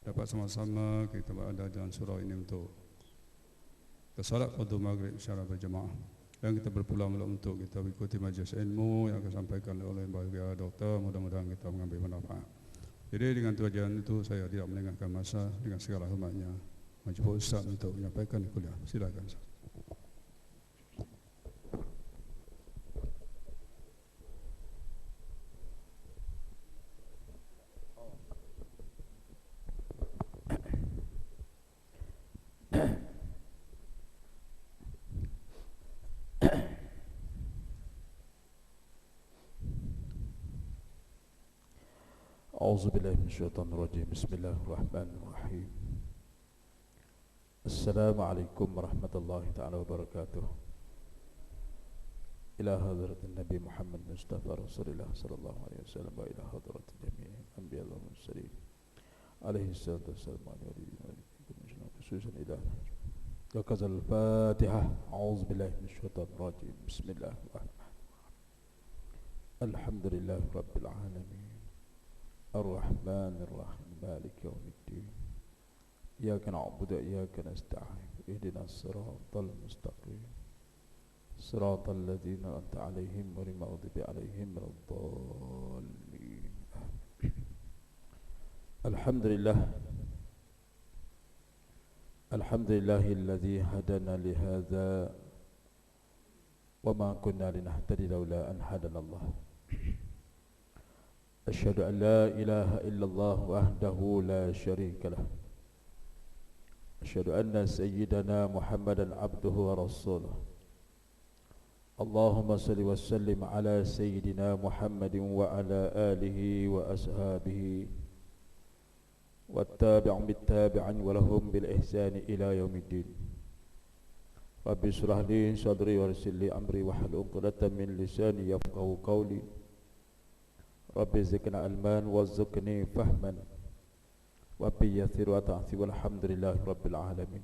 dapat sama-sama kita berada dalam surau ini untuk bersolat fardu maghrib secara berjemaah. Dan kita berpulang untuk kita mengikuti majlis ilmu yang akan disampaikan oleh bahagia doktor. Mudah-mudahan kita mengambil manfaat. Jadi dengan tujuan itu saya tidak melengahkan masa, dengan segala hormatnya menjemput Ustaz untuk menyampaikan kuliah. Silakan Ustaz. أعوذ بالله من الشيطان الرجيم. بسم الله الرحمن الرحيم. السلام عليكم ورحمة الله تعالى وبركاته. إلى حضرة النبي محمد مصطفى رسول الله صلى الله عليه وسلم وإلى حضرة جميع الأنبياء والمرسلين عليه الصلاة والسلام خصوصا إلى وكذا الفاتحة. أعوذ بالله من الشيطان الرجيم. بسم الله الرحمن الرحيم. الحمد لله رب العالمين الرحمن الرحيم مالك يوم الدين إياك نعبد وإياك نستعين اهدنا الصراط المستقيم صراط الذين أنعمت عليهم غير المغضوب عليهم ولا الضالين. الحمد لله الذي هدانا لهذا وما كنا لنهتدي لولا أن هدانا الله. أشهد أن لا إله إلا الله وحده لا شريك له. أشهد أن سيدنا محمدا عبده ورسوله. اللهم صل وسلم على سيدنا محمد وعلى آله وأصحابه والتابع بالتابعين ولهم بالإحسان إلى يوم الدين. رب اشرح لي صدري ويسر لي أمري واحلل عقدة من لساني يفقهوا قولي. Rabbi zidna ilman warzuqni fahman wa bi yassir wa ta'sir walhamdulillahi rabbil alamin.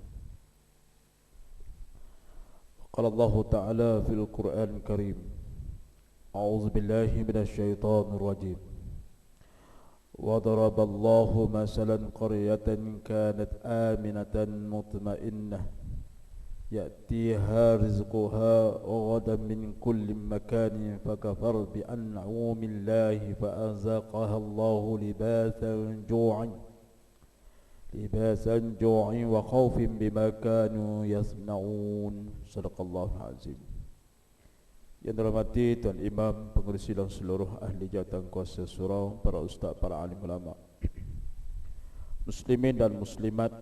Qala Allah ta'ala fil Qur'an karim. A'udzu billahi minasy syaithanir rajim. Wa daraba Allahu masalan qaryatan kanat aminatan mutmainnah يأتيها رزقها غدا من كل مكان فكفر بأنعم الله فأذاقها الله لباسا جوع وخوف بما كانوا يصنعون. صدق الله العظيم. Yang dirahmati Tuan Imam, pengurusi dan seluruh ahli jawatan kuasa surau, para ustaz, para alim ulama, muslimin dan muslimat,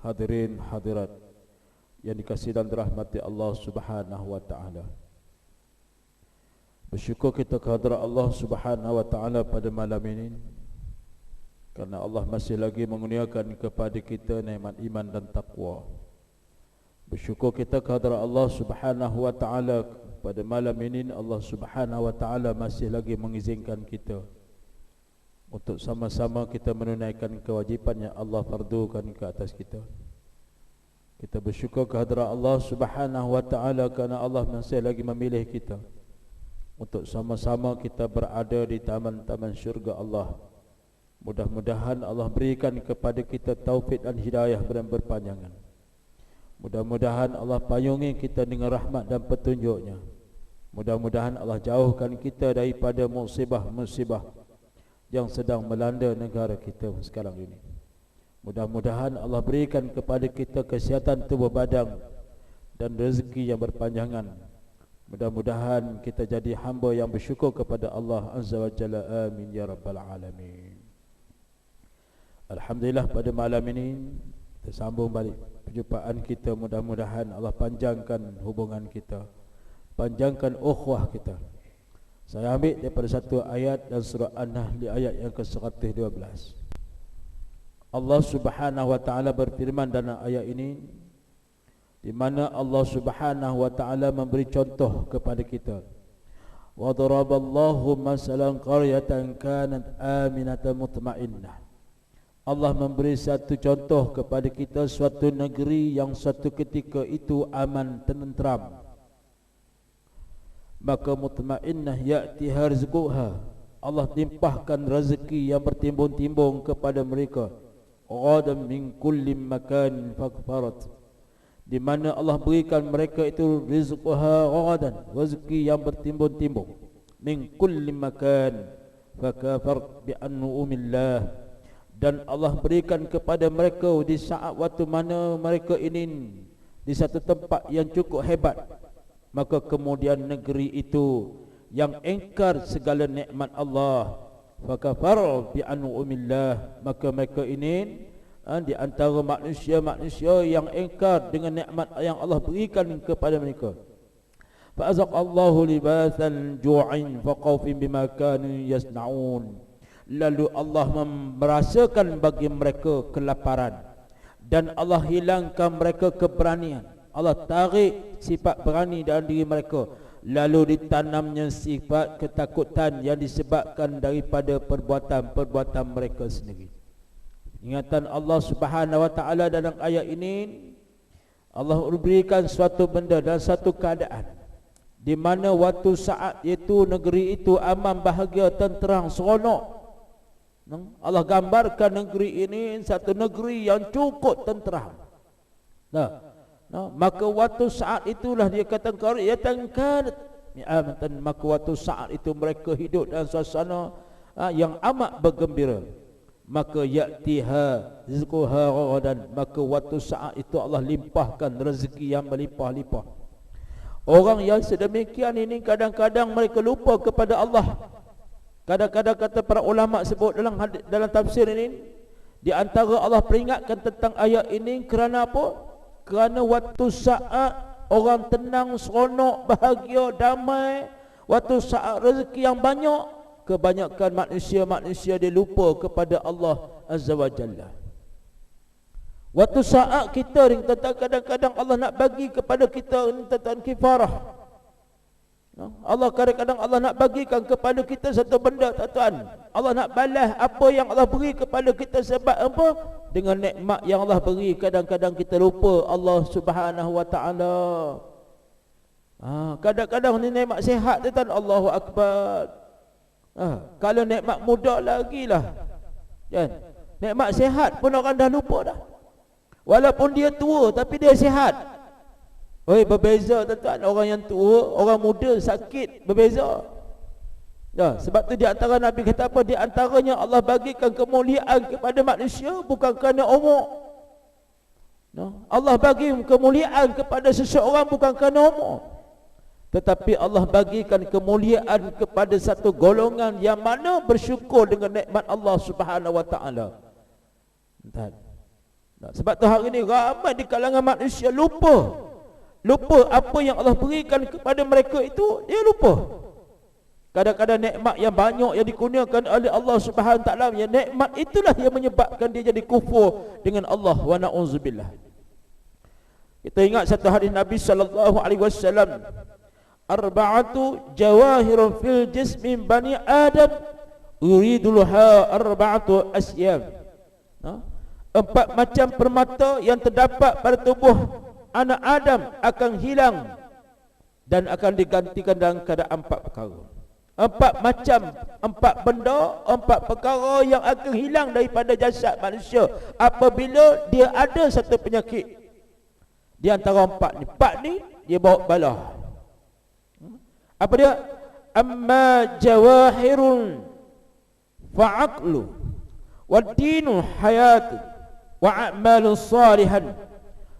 hadirin hadirat yang dikasihi dan dirahmati Allah Subhanahu wa taala. Bersyukur kita kehadrat Allah Subhanahu wa taala pada malam ini kerana Allah masih lagi mengurniakan kepada kita nikmat iman dan takwa. Bersyukur kita kehadrat Allah Subhanahu wa taala pada malam ini Allah Subhanahu wa taala masih lagi mengizinkan kita untuk sama-sama kita menunaikan kewajipan yang Allah fardukan ke atas kita. Kita bersyukur kehadrat Allah Subhanahu wa taala kerana Allah masih lagi memilih kita untuk sama-sama kita berada di taman-taman syurga Allah. Mudah-mudahan Allah berikan kepada kita taufik dan hidayah yang berpanjangan. Mudah-mudahan Allah payungi kita dengan rahmat dan petunjuknya. Mudah-mudahan Allah jauhkan kita daripada musibah-musibah yang sedang melanda negara kita sekarang ini. Mudah-mudahan Allah berikan kepada kita kesihatan tubuh badan dan rezeki yang berpanjangan. Mudah-mudahan kita jadi hamba yang bersyukur kepada Allah Azza wa Jalla. Amin ya rabbal alamin. Alhamdulillah, pada malam ini kita sambung balik perjumpaan kita. Mudah-mudahan Allah panjangkan hubungan kita, panjangkan ukhuwah kita. Saya ambil daripada satu ayat dan surah An-Nahl di ayat yang ke-112. Allah Subhanahu wa taala berfirman dalam ayat ini, di mana Allah Subhanahu wa taala memberi contoh kepada kita. Wa daraballahu masalan qaryatan kanat aminatan mutmainnah. Allah memberi satu contoh kepada kita, suatu negeri yang suatu ketika itu aman, tenteram. Maka mutmainnah ya'tiha rizquha. Allah timpahkan rezeki yang bertimbun-timbung kepada mereka. ghadan min kulli makan fakfarat, di mana Allah berikan mereka itu rizquha ghadan, rezeki yang bertimbun-timbun, min kulli makan fakafar bi an'umillah, dan Allah berikan kepada mereka di saat waktu mana mereka ini di satu tempat yang cukup hebat, maka kemudian negeri itu yang engkar segala nikmat Allah, fakafar bi an'umillah, maka mereka ini di antara manusia-manusia yang engkar dengan nikmat yang Allah berikan kepada mereka. Fa azaqallahu libasal ju'in fa khawfin bima kanu yasnaun, lalu Allah merasakan bagi mereka kelaparan dan Allah hilangkan mereka keberanian. Allah tarik sifat berani dalam diri mereka, lalu ditanamnya sifat ketakutan yang disebabkan daripada perbuatan-perbuatan mereka sendiri. Ingatan Allah Subhanahu wa taala dalam ayat ini, Allah berikan suatu benda dan satu keadaan di mana waktu saat itu negeri itu aman, bahagia, tenteram, seronok. Allah gambarkan negeri ini satu negeri yang cukup tenteram. Maka waktu saat itulah dia katakan maka waktu saat itu mereka hidup dalam suasana yang amat bergembira. Maka ya'tiha rizquha ghadan, maka waktu saat itu Allah limpahkan rezeki yang berlimpah-limpah. Orang yang sedemikian ini kadang-kadang mereka lupa kepada Allah. Kadang-kadang kata para ulama sebut dalam tafsir ini, di antara Allah peringatkan tentang ayat ini kerana apa? Kerana waktu saat orang tenang, seronok, bahagia, damai, waktu saat rezeki yang banyak, kebanyakan manusia-manusia dia lupa kepada Allah Azza wa Jalla. Waktu saat kita ni kadang-kadang Allah nak bagi kepada kita tentang kifarah. Allah kadang-kadang Allah nak bagikan kepada kita satu benda, tuan. Allah nak balas apa yang Allah beri kepada kita sebab apa? Dengan nikmat yang Allah beri, kadang-kadang kita lupa Allah Subhanahu wa taala. Kadang-kadang ni nikmat sihat, tuan. Allahu akbar. Kalau nikmat muda lagi lah, kan? Nikmat sihat pun orang dah lupa dah. Walaupun dia tua tapi dia sihat. Berbeza, tuan. Orang yang tua, orang muda sakit, berbeza. Sebab tu di antara Nabi kata apa? Di antaranya Allah bagikan kemuliaan kepada manusia bukan kerana umur. Allah bagi kemuliaan kepada seseorang bukan kerana umur, tetapi Allah bagikan kemuliaan kepada satu golongan yang mana bersyukur dengan nikmat Allah Subhanahu wa taala. Sebab tu hari ini ramai di kalangan manusia lupa apa yang Allah berikan kepada mereka itu, dia lupa. Kadang-kadang nikmat yang banyak yang dikurniakan oleh Allah Subhanahu wa taala, yang nikmat itulah yang menyebabkan dia jadi kufur dengan Allah, wa na'udzubillah. Kita ingat satu hadis Nabi sallallahu alaihi wasallam, arba'atu jawahirun fil jismi bani Adam yuridulha arba'atu asyam. 4 macam permata yang terdapat pada tubuh anak Adam akan hilang dan akan digantikan dalam keadaan 4 perkara. 4 macam, 4 benda, 4 perkara yang akan hilang daripada jasad manusia apabila dia ada satu penyakit. Di antara 4 ni dia bawa bala. Apa dia? Amma jawahirun fa'aqlu wa dinu hayatu wa a'malu salihan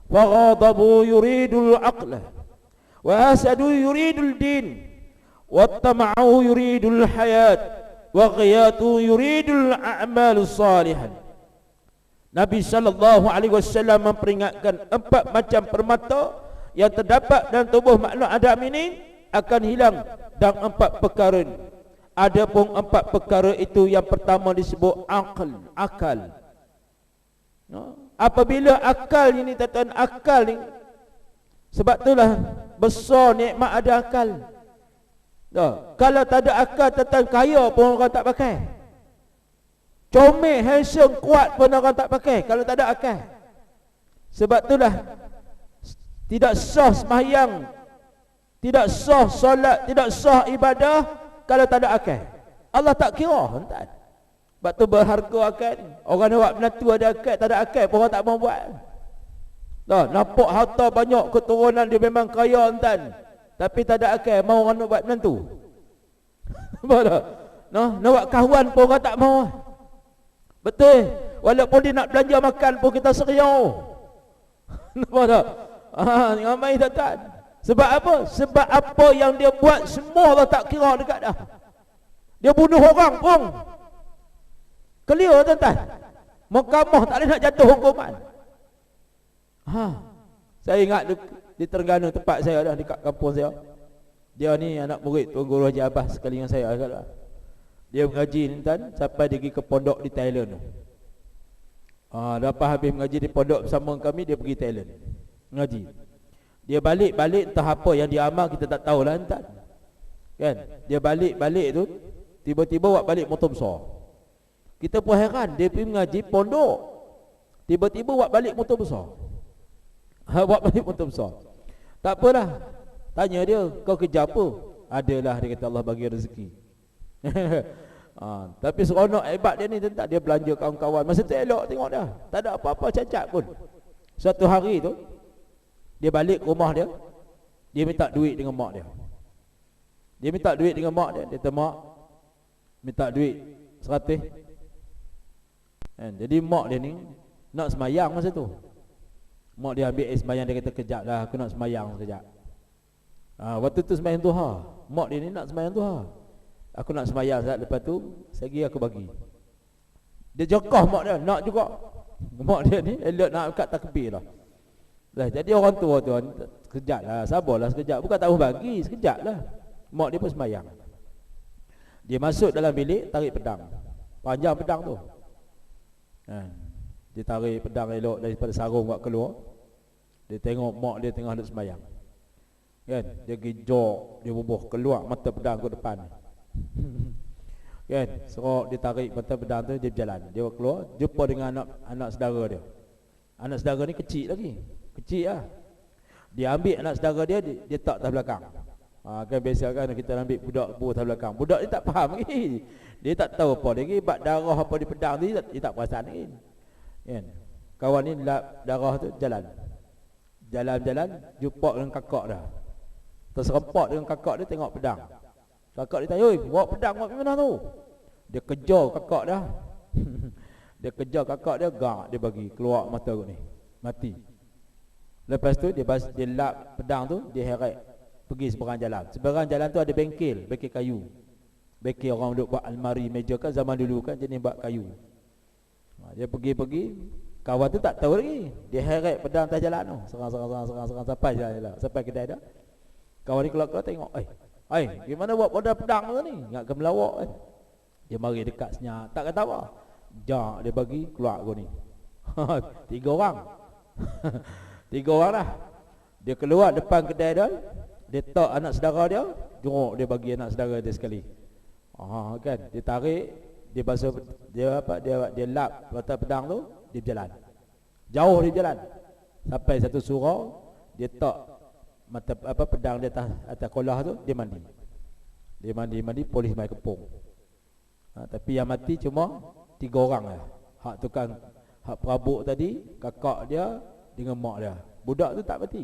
wa ghadabu yuridul aqla wa hasadu yuridul din wa tama'u yuridul hayat wa ghiyatu yuridul a'malu salihan. Nabi sallallahu alaihi wasallam memperingatkan 4 macam permata yang terdapat dalam tubuh makhluk Adam ini akan hilang dan 4 perkara ini. Adapun 4 perkara itu, yang pertama disebut akal. Apabila akal ini, tuan-tuan, akal ni, sebab itulah besar nikmat ada akal. Kalau tak ada akal, tuan-tuan, kaya pun orang tak pakai. Comel, handsome, kuat pun orang tak pakai kalau tak ada akal. Sebab itulah tidak sah sembahyang, tidak sah solat, tidak sah ibadah kalau tak ada akal. Allah tak kira, tuan. Sebab tu berharga akal ni. Orang nak buat menantu ada akal, tak ada akal pun orang tak mau buat. Dah, nampak harta banyak, keturunan dia memang kaya entan, tapi tak ada akal, mau orang nak buat menantu. Nampak tak? Nak buat kawan pun orang tak mau. Betul. Walaupun dia nak belanja makan pun kita seriau. Nampak tak? Ramai tak. Sebab apa? Sebab apa yang dia buat semua orang tak kira dekat dah. Dia bunuh orang pun clear tuan-tuan. Mahkamah tak boleh nak jatuh hukuman. Saya ingat di Terengganu tempat saya dah, dekat kampung saya. Dia ni anak murid Tuan Guru Haji Abbas sekali dengan saya. Dia mengaji ni tuan, sampai dia pergi ke pondok di Thailand tu. Lepas habis mengaji di pondok bersama kami, dia pergi Thailand mengaji. Dia balik entah apa yang dia amal kita tak tahulah tuan. Kan? Dia balik tu tiba-tiba buat balik motor besar. Kita pun heran, dia pergi mengaji pondok, tiba-tiba buat balik motor besar. Buat balik motor besar. Tak apalah. Tanya dia, kau kerja apa? Adalah, dia kata Allah bagi rezeki. Tapi seronok hebat dia ni tuan, dia belanja kawan-kawan. Masa tu elok tengok dah, tak ada apa-apa cacat pun. Suatu hari tu dia balik ke rumah dia, dia minta duit dengan mak dia. Dia minta duit dengan mak dia. Dia kata, mak, minta duit 100. Jadi mak dia ni nak semayang masa tu. Mak dia ambil semayang, dia kata, kejap lah, aku nak semayang sekejap. Waktu tu semayang duha. Mak dia ni nak semayang duha. Aku nak semayang sekejap, lepas tu segi aku bagi. Dia jokah mak dia, nak juga. Mak dia ni elok nak angkat takbir lah. Jadi orang tua tu, sekejap lah, sabarlah sekejap. Bukan tak bagi, sekejap lah. Mak dia pun semayang. Dia masuk dalam bilik, tarik pedang. Panjang pedang tu. Dia tarik pedang elok daripada sarung buat keluar. Dia tengok mak dia tengah duduk semayang. Kan? Dia pergi jok, dia bubuh keluar mata pedang ke depan. Kan? Serok dia tarik mata pedang tu, dia berjalan. Dia keluar, jumpa dengan anak saudara dia. Anak saudara ni kecil lagi. Kecil lah. Dia ambil anak saudara dia tak atas belakang. Kan biasa kan kita ambil budak atas belakang. Budak ni tak faham lagi. Dia tak tahu apa lagi, bab darah apa di pedang tu dia tak perasan lagi. Kan? Kawan ni lap darah tu jalan, jumpa dengan kakak dah. Terserempak dengan kakak dia, tengok pedang. Kakak dia tanya, oi, bawa pedang buat mana tu? Dia kejar kakak dah. Dia kejar kakak dia, gak dia bagi keluar mata ni, mati. Lepas tu dia lap pedang tu, dia heret pergi seberang jalan. Seberang jalan tu ada bengkel kayu. Bengkel orang duduk buat almari, meja kan zaman dulu kan jenis buat kayu. Dia pergi, kawan tu tak tahu lagi. Dia heret pedang atas jalan tu, serang sampai jalan, sampai kedai dah. Kawan ni keluar tengok, gimana buat pedang tu ni? Ingat ke melawak kan? Dia mari dekat senyap, tak kata apa. Jak dia bagi keluar aku ni. 3 orang. 3 orang dah. Dia keluar depan kedai dia tak anak saudara dia, jorok dia bagi anak saudara dia sekali. Kan, dia tarik, dia basuh, dia lap mata pedang tu, dia berjalan. Jauh dia berjalan. Sampai satu surau, dia tak mata pedang dia atas kolah tu, dia mandi. Dia mandi, polis mai kepung. Tapi yang mati cuma 3 orang lah. Hak tukang, hak perabot tadi, kakak dia dengan mak dia. Budak tu tak mati.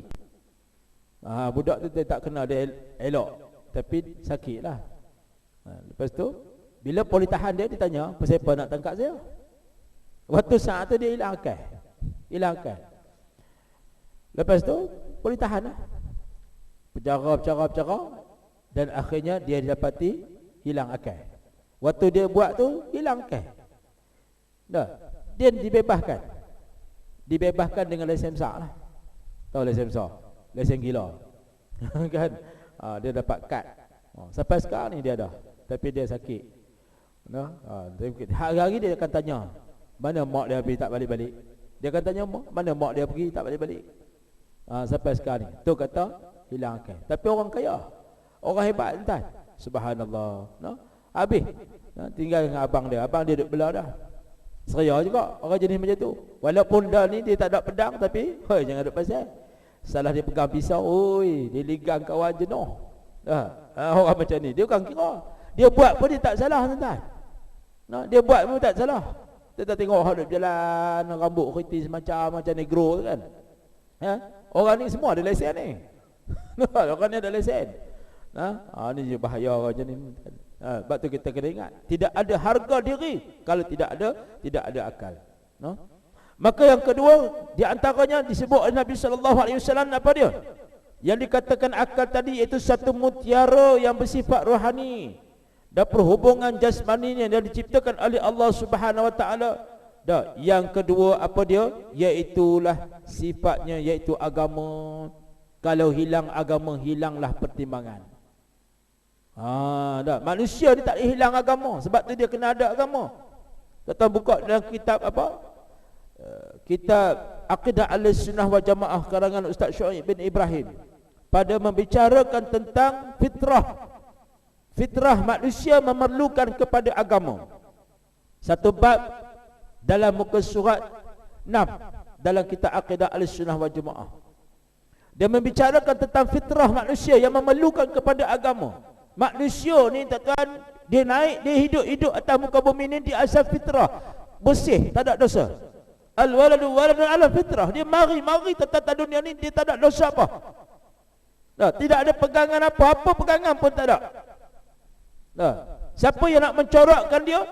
Budak tu dia tak kena, dia elok, tapi sakit lah. Lepas tu bila polis tahan dia, ditanya, siapa nak tangkap saya? Waktu saat tu dia hilang akal. Lepas tu polis tahan lah. Bercara, dan akhirnya dia dapati hilang akal. Waktu dia buat tu hilang akal. Dah, dia dibebaskan dengan lesen besar lah. Tahu lesen besar? Lesen gila. Kan? Dia dapat kad. Sampai sekarang ni dia dah, tapi dia sakit. Hari-hari dia akan tanya, mana mak dia pergi tak balik-balik. Dia akan tanya, mana mak dia pergi tak balik-balik. Sampai sekarang ni tu kata hilang akal. Tapi orang kaya, orang hebat entah. Subhanallah. Habis tinggal dengan abang dia duduk belah dah. Seria juga orang jenis macam tu. Walaupun dah ni dia tak ada pedang, tapi jangan duduk pasal. Salah dia pegang pisau, dia ligang kawan jenuh. Orang macam ni dia bukan kira. Dia buat pun dia tak salah tuan-tuan. Nah, dia buat pun tak salah. Kita tengok orang duduk berjalan, rambut keriting macam negro tu kan. Ya? Orang ni semua ada lesen ni. Orang ni ada lesen. Ni je bahaya orang macam ni. Sebab tu kita kena ingat, tidak ada harga diri kalau tidak ada akal. Maka yang kedua, di antaranya disebut oleh Nabi sallallahu alaihi wasallam apa dia? Yang dikatakan akal tadi iaitu satu mutiara yang bersifat rohani dan perhubungan jasmaninya yang diciptakan oleh Allah Subhanahu wa taala. Dan yang kedua apa dia? Iaitulah sifatnya, iaitu agama. Kalau hilang agama, hilanglah pertimbangan. Manusia ni tak boleh hilang agama, sebab tu dia kena ada agama. Kita buka dalam kitab apa? Kitab Aqidah Ahlussunnah wal Jamaah karangan Ustaz Syuaib bin Ibrahim, pada membicarakan tentang fitrah. Fitrah manusia memerlukan kepada agama. Satu bab dalam muka surat 6 dalam kitab Aqidah Ahlussunnah wal Jamaah. Dia membicarakan tentang fitrah manusia yang memerlukan kepada agama. Manusia ni tuan-tuan, dia naik, dia hidup atas muka bumi ni di asal fitrah, bersih, tak ada dosa. Al-waladu waladun ala fitrah. Dia mari tentang dunia ni, dia tak ada dosa apa. Tidak ada pegangan apa pegangan pun tak ada. Siapa yang nak mencorakkan dia?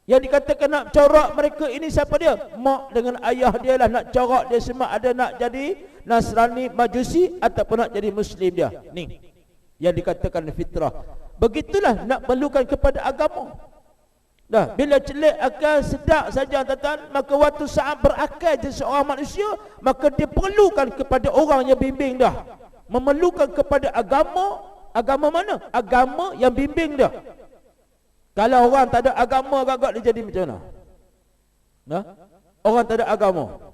Yang dikatakan nak corak mereka ini siapa dia? Mak dengan ayah dia lah nak corak dia semua. Ada nak jadi Nasrani, Majusi ataupun nak jadi Muslim dia. Ni yang dikatakan fitrah. Begitulah nak perlukan kepada agama. Bila celik akal sedap saja tuan-tuan, maka waktu saat berakal je seorang manusia, maka dia perlukan kepada orang yang bimbing dah. Memerlukan kepada agama. Agama mana? Agama yang bimbing dah. Kalau orang tak ada agama, agak dia jadi macam mana? Orang tak ada agama.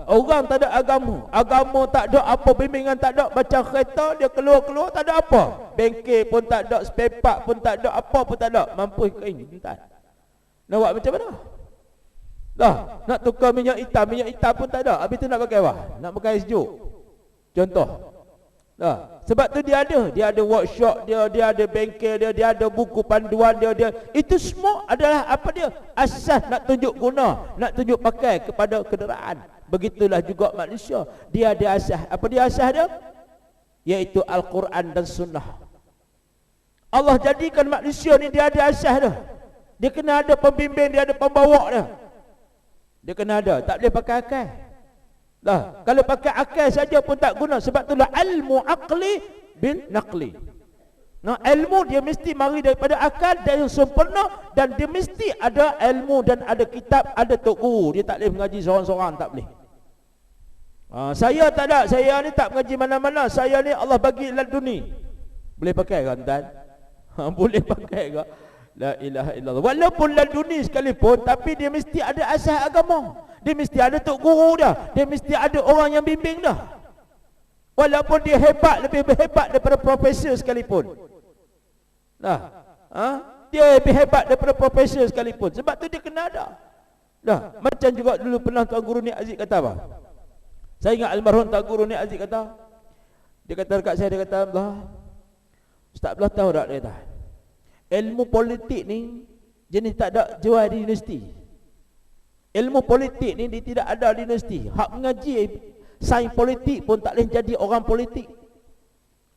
Orang tak ada agama. Agama tak ada apa, bimbingan tak ada. Macam kereta dia keluar tak ada apa. Bengkel pun tak ada, spare part pun tak ada, apa pun tak ada. Mampu kain tak. Nak buat macam mana? Nak tukar minyak hitam pun tak ada. Habis tu nak pakai apa? Nak pakai sejuk. Contoh. Sebab tu dia ada workshop dia ada bengkel dia ada buku panduan dia. Itu semua adalah apa dia? Asas nak tunjuk guna, nak tunjuk pakai kepada kenderaan. Begitulah juga manusia. Dia ada asas. Apa dia asas dia? Iaitu Al-Quran dan Sunnah. Allah jadikan manusia ni dia ada asas dia. Dia kena ada pembimbing, dia ada pembawa dia. Dia kena ada, tak boleh pakai akal. Kalau pakai akal saja pun tak guna. Sebab itulah ilmu aqli bin naqli. Ilmu dia mesti mari daripada akal dan yang sempurna, dan dia mesti ada ilmu dan ada kitab, ada tok guru. Dia tak boleh mengaji seorang-seorang, tak boleh. Saya tak ada, saya ni tak mengaji mana-mana. Saya ni Allah bagi laduni. Boleh pakai kan tuan? Boleh pakai ke? La ilaha illallah. Walaupun laduni sekalipun, tapi dia mesti ada asas agama. Dia mesti ada tok guru dah. Dia mesti ada orang yang bimbing dah. Walaupun dia hebat, lebih hebat daripada profesor sekalipun. Dia lebih hebat daripada profesor sekalipun. Sebab tu dia kena ada. Macam juga dulu pernah Tuan Guru Ni Aziz kata apa? Saya ingat almarhum Tuan Guru Ni Aziz kata, dia kata dekat saya, dia kata, Ustaz Abdullah tahu tak, dia kata, ilmu politik ni jenis tak ada jual di universiti. Ilmu politik ni dia tidak ada di universiti. Hak mengaji sains politik pun tak boleh jadi orang politik.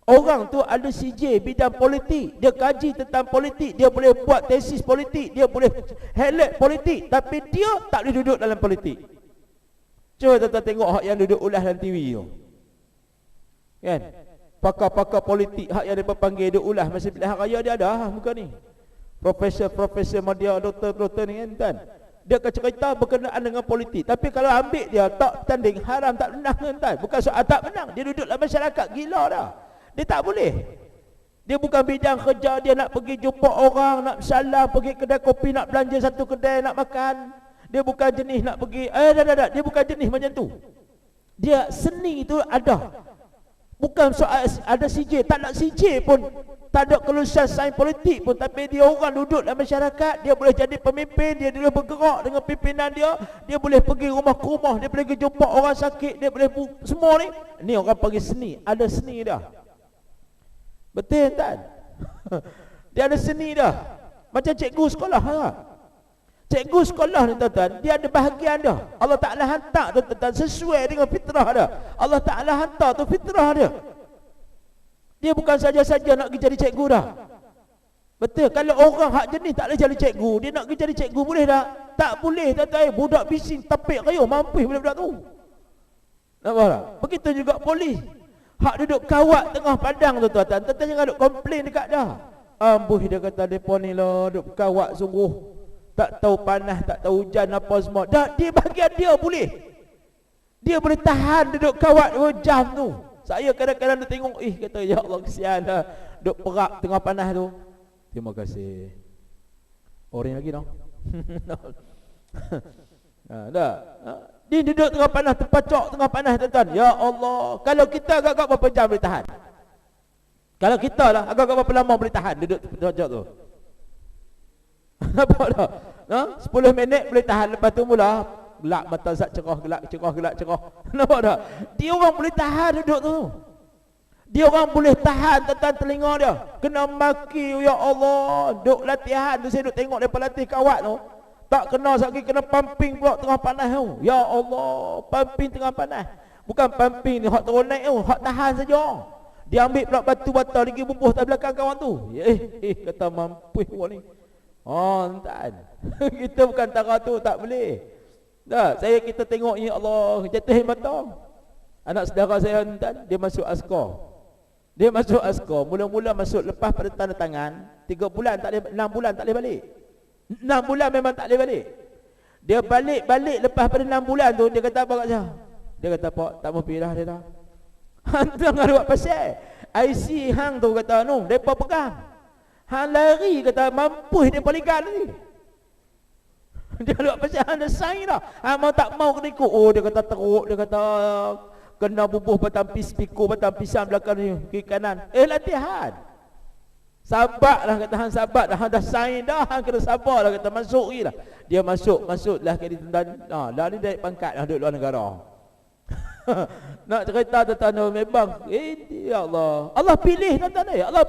Orang tu ada CJ bidang politik, dia kaji tentang politik, dia boleh buat tesis politik, dia boleh highlight politik, tapi dia tak boleh duduk dalam politik. Cuba tuan-tuan tengok hak yang duduk ulas dalam TV tu. Kan? Pakar-pakar politik hak yang dia panggil duduk ulas masa pilihan raya, dia ada muka ni. Profesor media, doktor ni kan. Dia akan cerita berkenaan dengan politik. Tapi kalau ambil dia tak tanding, haram tak menang kan. Bukan soal tak menang, dia duduk dalam masyarakat, gila dah. Dia tak boleh. Dia bukan bidang kerja dia, nak pergi jumpa orang, nak salam, pergi kedai kopi, nak belanja satu kedai, nak makan. Dia bukan jenis nak pergi, dia bukan jenis macam tu. Dia seni tu ada. Bukan soal ada CJ, tak nak CJ pun, tak ada kelulusan sains politik pun, tapi dia orang duduk dalam masyarakat, dia boleh jadi pemimpin, dia boleh bergerak dengan pimpinan dia boleh pergi rumah ke rumah, dia boleh pergi jumpa orang sakit, dia boleh semua ni orang panggil seni, ada seni dah. Betul tak? Dia ada seni dah. Macam cikgu sekolah lah. Cikgu sekolah ni tuan-tuan, dia ada bahagian dia. Allah Ta'ala hantar tuan-tuan sesuai dengan fitrah dia. Allah Ta'ala hantar tu fitrah dia. Dia bukan saja-saja nak pergi jadi cikgu dah. Betul, kalau orang hak jenis tak boleh jadi cikgu, dia nak pergi jadi cikgu boleh tak? Tak boleh tuan-tuan. Budak bising tapik kayu, mampus budak-budak tu. Nampak tak? Begitu juga polis. Hak duduk kawat tengah padang tuan-tuan. Tuan-tuan jangan duduk komplain dekat dah. Ambuh dia kata depa ni lah duduk kawat sungguh. Tak tahu panas, tak tahu hujan apa semua. Dah dia bahagian dia boleh. Dia boleh tahan duduk kawat 2 jam tu. Saya kadang-kadang dia tengok, kata ya Allah kesian dah. Duduk perak tengah panas tu. Terima kasih. Orang lagi no. Dah. Dia duduk tengah panas, terpacok tengah panas tuan-tuan. Ya Allah, kalau kita agak-agak berapa jam boleh tahan? Kalau kita lah agak-agak berapa lama boleh tahan duduk terpacok tu? Nampak tak? 10 minit boleh tahan, lepas tu mula gelak mata sat cerah, gelak cerah. Nampak tak? Dia orang boleh tahan duduk tu. Dia orang boleh tahan tuan-tuan telinga dia. Kena maki, ya Allah. Duk latihan tu saya duk tengok depa latih kawat tu. Tak kena sekali kena pumping pula tengah panas tu. Ya Allah, pumping tengah panas. Bukan pumping ni hak turun naik tu, hak tahan saja. Dia ambil pula batu bata lagi bubuh tak belakang kawan tu. Kata mampus orang ni. Tuan. Kita bukan tara tu, tak boleh. Dah, kita tengok ya Allah, jatuh mata. Anak saudara saya tuan, dia masuk askar. Mula-mula masuk lepas pada tanda tangan, 3 bulan tak boleh, 6 bulan tak boleh balik. 6 bulan memang tak boleh balik. Dia balik lepas pada 6 bulan tu, dia kata apa kat saya? Dia kata, "Pak, tak mau pergi dah dia dah." Hang tengah buat pasal. IC hang tu kata, depa pegang. Hang lari kata mampus dia pelikan ni. Dia buat pasal hang dah sign dah. Hang mau tak mau kena ikut. Dia kata teruk, dia kata kena bubuh batang pikul batang pisang belakang ni, kiri kanan. Latihan. Sabarlah kata hang, sabar dah, hang dah sign dah, hang kena sabarlah kata, masuk gilah. Dia masuklah ke tuan. Dah ni naik pangkat dah duduk luar negara. Nak cerita tuan-tuan memang ya Allah. Allah pilih tuan-tuan, Allah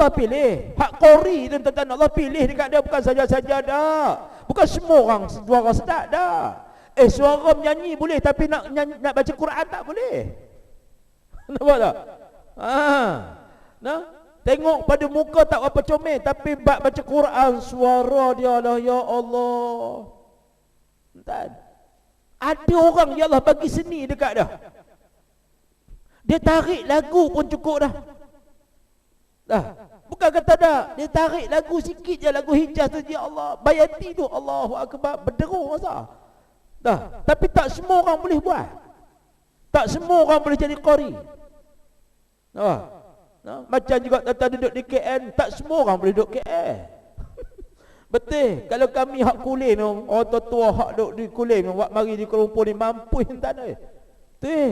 pilih. Hak qori tuan-tuan, Allah pilih dekat dia, bukan saja-saja dah. Bukan semua orang suara sedap dah. Suara menyanyi boleh, tapi nak baca Quran tak boleh. Nampak tak? Tengok pada muka tak apa comel, tapi baca Quran suara dia lah, ya Allah. Tuan, ada orang ya Allah bagi seni dekat dia. Dia tarik lagu pun cukup dah. Bukan kata dah, dia tarik lagu sikit je, lagu Hijaz tu, ya Allah, Bayati tu, Allahu Akbar, berderu masa. Tapi tak semua orang boleh buat. Tak semua orang boleh jadi qari. Macam juga tuan-tuan duduk di KL, tak semua orang boleh duduk KL. Betul. Kalau kami hak kulim tu, orang tua hak duduk di kulim tu, buat mari di Kuala Lumpur ni mampus hentan ni. Betul.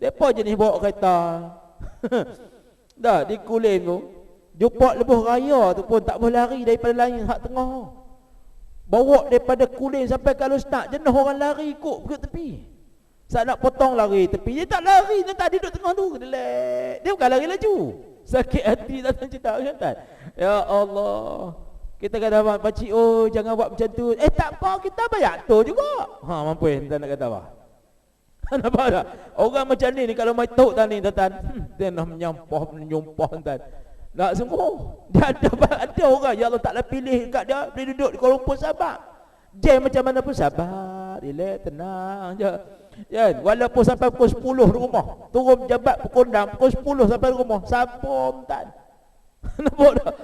Depa jenis bawa kereta. Dah di kulim tu, jumpa lebuh raya tu pun tak boleh lari daripada lain hak tengah. Bawa daripada kulim sampai kalau start, jenuh orang lari ikut ke tepi. Saat nak potong lari tepi, dia tak lari, dia tak duduk tengah tu. Dia bukan lari laju. Sakit hati tak cerita kan. Ya Allah. Kita kata abang, pakcik, jangan buat macam tu. Tak apa, kita bayar tu juga. Mampu tak nak kata apa. Nampak tak? Orang macam ni kalau mai tahu tadi tuan, dia nak menyumpah tuan. Tak semua. Dia ada orang ya Allah Taala pilih kat dia, boleh duduk di Kuala Lumpur sabar. Dia macam mana pun sabar, relax, tenang je. Ya, walaupun sampai pukul 10 di rumah, turun jabat pukul 6, pukul 10 sampai di rumah, sabar tuan. Nampak tak?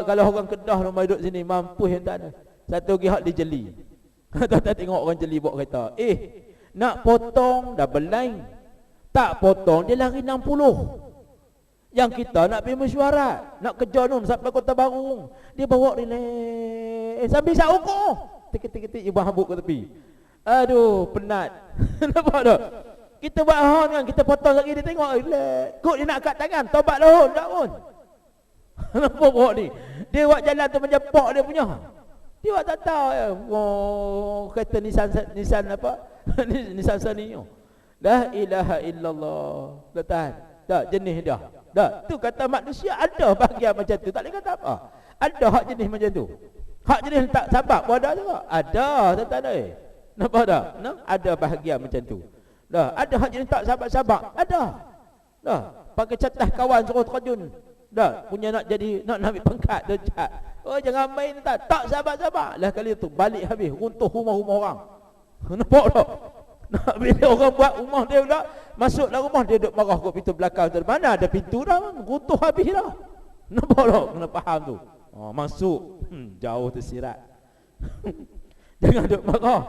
Kalau orang Kedah rumah duduk sini mampu tuan. Satu lagi hak dia jeli. Tuan tengok orang jeli bawa kereta. Nak potong dah berlain. Tak potong dia lari 60. Yang kita nak pergi mesyuarat, nak kerja nun sampai Kota Baru, dia bawa relax sambil sak ukur. Tik-tik ibu habuk ke tepi. Aduh, penat. Nampak tak? Kita buat hon kan, kita potong lagi dia tengok relax. Kok dia nak kat tangan, tobat lah tak pun. Nampak bawa ni. Dia buat jalan tu macam pok dia punya. Dia buat tak tahu ya. Kata Nissan apa? Nissan Sunny. La ilaha illallah. Tak jenis dah. Dah, tu kata manusia ada bahagian macam tu. Tak boleh kata apa. Ada hak jenis macam tu. Hak jenis tak sabar pun ada juga. Ada, tuan-tuan oi. Nampak tak? Nah, ada bahagian macam tu. Dah, ada hak jenis tak sabar-sabar. Ada. Dah, pakai catah kawan suruh terjun. Dah, punya nak jadi nak ambil pangkat darjat. Oh, jangan main tak sabar-sabar. Lah kali tu balik habis runtuh rumah-rumah orang. Nampak tak? Nak bila orang buat rumah dia pula, masuk dalam rumah dia duduk marah kat pintu belakang tu. Mana ada pintu dah, runtuh habis dah. Nampak tak? Kena faham tu. Oh, masuk jauh tersirat. Jangan duduk marah.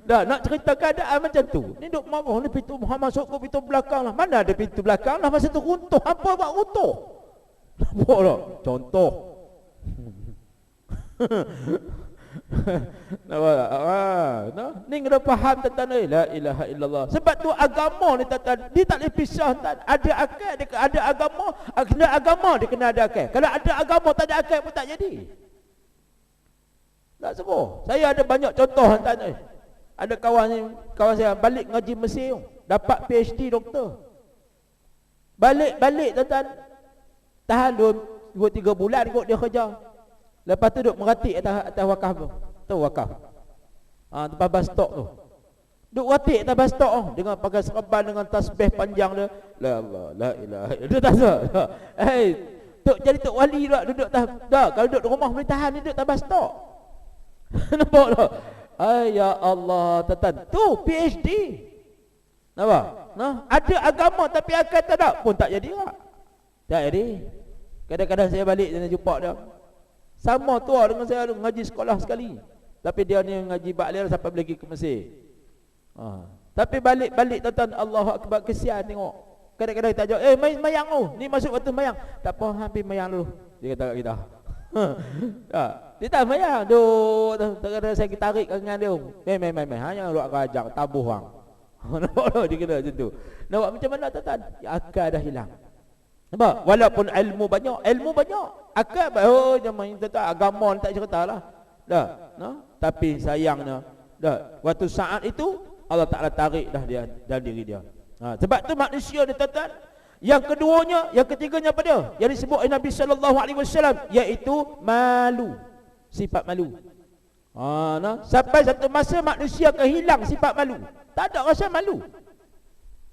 Dah nak cerita keadaan macam tu. Ni duduk marah ni pintu Muhammad masuk ke pintu belakang lah. Mana ada pintu belakang lah, masa tu runtuh. Apa buat runtuh? Nampak tak? Contoh. Nampak tak? Ni kena faham tuan-tuan. La ilaha illallah. Sebab tu agama ni tuan-tuan, dia tak boleh pisah tuan. Ada akal, dia ada agama. Kena agama, dia kena ada akal. Kalau ada agama tak ada akal pun tak jadi. Tak semua. Saya ada banyak contoh tuan-tuan. Ada kawan saya balik ngaji Mesir, dapat PhD doktor. Balik tuan-tuan. Tahan 2-3 bulan kot dia kerja. Lepas tu duduk meratik atas wakaf tu. Tahu wakaf? Tempat bus stop tu. Duduk ratik atas bus stop tu. Dengan pakai serban dengan tasbih panjang dia. La Allah, la ilaha illallah. Dia tak tahu. Tok jadi tok wali pula duduk atas. Dah, kalau duduk di rumah boleh tahan, duduk atas bus stop. Nampak tak? Ya Allah, tuan-tuan. Tu PhD. Nampak? Nah, ada agama tapi akal tak ada pun tak jadi tak. Tak jadi. Kadang-kadang saya balik dan jumpa dia. Sama tua dengan saya ngaji sekolah sekali. Tapi dia ni ngaji Ba'lir sampai pergi ke Mesir. Tapi balik tuan-tuan, Allahu Akbar, kesian tengok. Kadang-kadang kita ajak, mayang tu. Ni masuk waktu mayang. Tak apa, hampir mayang dulu. Dia kata kat kita. Dia tak mayang. Kadang-kadang saya tarik dengan dia. Main. Hanya luar rajak, tabuh orang. Nampak tak? Dia kena macam tu. Nampak macam mana tuan-tuan? Akal dah hilang. Nampak? Walaupun ilmu banyak. Akal jangan tuan-tuan, agama ni tak cerita lah. Dah. Tapi sayangnya, dah, waktu saat itu Allah Ta'ala tarik dah dia dalam diri dia. Sebab tu manusia ni tuan-tuan. Yang keduanya, yang ketiganya apa dia? Yang disebut oleh Nabi SAW, iaitu malu. Sifat malu. Sampai satu masa manusia akan hilang sifat malu. Tak ada rasa malu.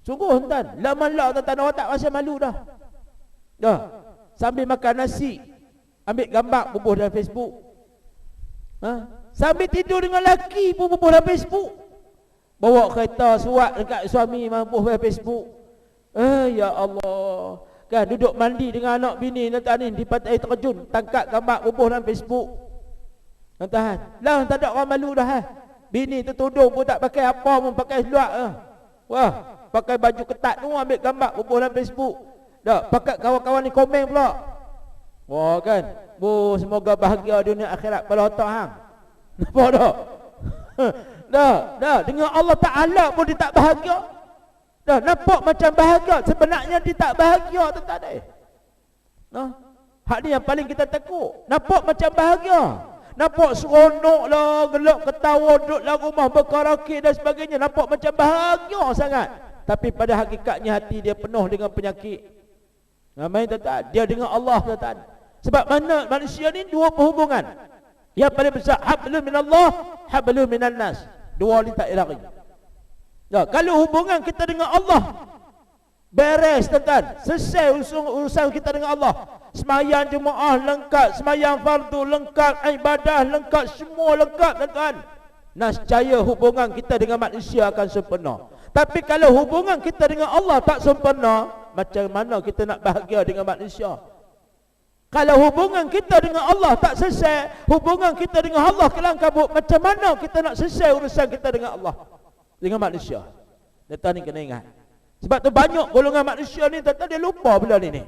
Sungguh tuan, lama-lama tuan-tuan, orang tak rasa malu dah. Sambil makan nasi, ambil gambar bubuh dalam Facebook. Sambil tidur dengan lelaki pun bubuh dalam Facebook. Bawa kereta suat dekat suami bubuh dalam Facebook. Ya Allah. Kan duduk mandi dengan anak bini tuan ni di pantai terjun, tangkap gambar bubuh dalam Facebook. Tuan-tuan, lah tak ada orang malu dah. Bini tu tudung pun tak pakai apa pun, pakai seluar. Wah, pakai baju ketat tu ambil gambar bubuh dalam Facebook. Dah, pakat kawan-kawan ni komen pula. Wah kan, semoga bahagia dunia akhirat pada otak hang. Nampak tak? Dah, dengan Allah Ta'ala pun dia tak bahagia. Dah, nampak macam bahagia, sebenarnya dia tak bahagia tuan-tuan ni. Hak ni yang paling kita takut. Nampak macam bahagia, nampak seronok lah, gelak ketawa, duduk dalam rumah berkaraoke dan sebagainya, nampak macam bahagia sangat. Tapi pada hakikatnya hati dia penuh dengan penyakit. Main tuan-tuan, dia dengan Allah tuan-tuan. Sebab mana manusia ni dua perhubungan. Yang paling besar, hablum minallah, hablum minan nas. Dua ni tak lari. Kalau hubungan kita dengan Allah beres tuan-tuan, selesai urusan kita dengan Allah. Sembahyang jemaah lengkap, sembahyang fardu lengkap, ibadah lengkap, semua lengkap tuan-tuan. Nescaya hubungan kita dengan manusia akan sempurna. Tapi kalau hubungan kita dengan Allah tak sempurna, macam mana kita nak bahagia dengan manusia? Kalau hubungan kita dengan Allah tak selesai, hubungan kita dengan Allah kelang kabut, macam mana kita nak selesai urusan kita dengan Allah, dengan manusia? Tuan-tuan ni kena ingat. Sebab tu banyak golongan manusia ni tuan-tuan, dia lupa benda ni.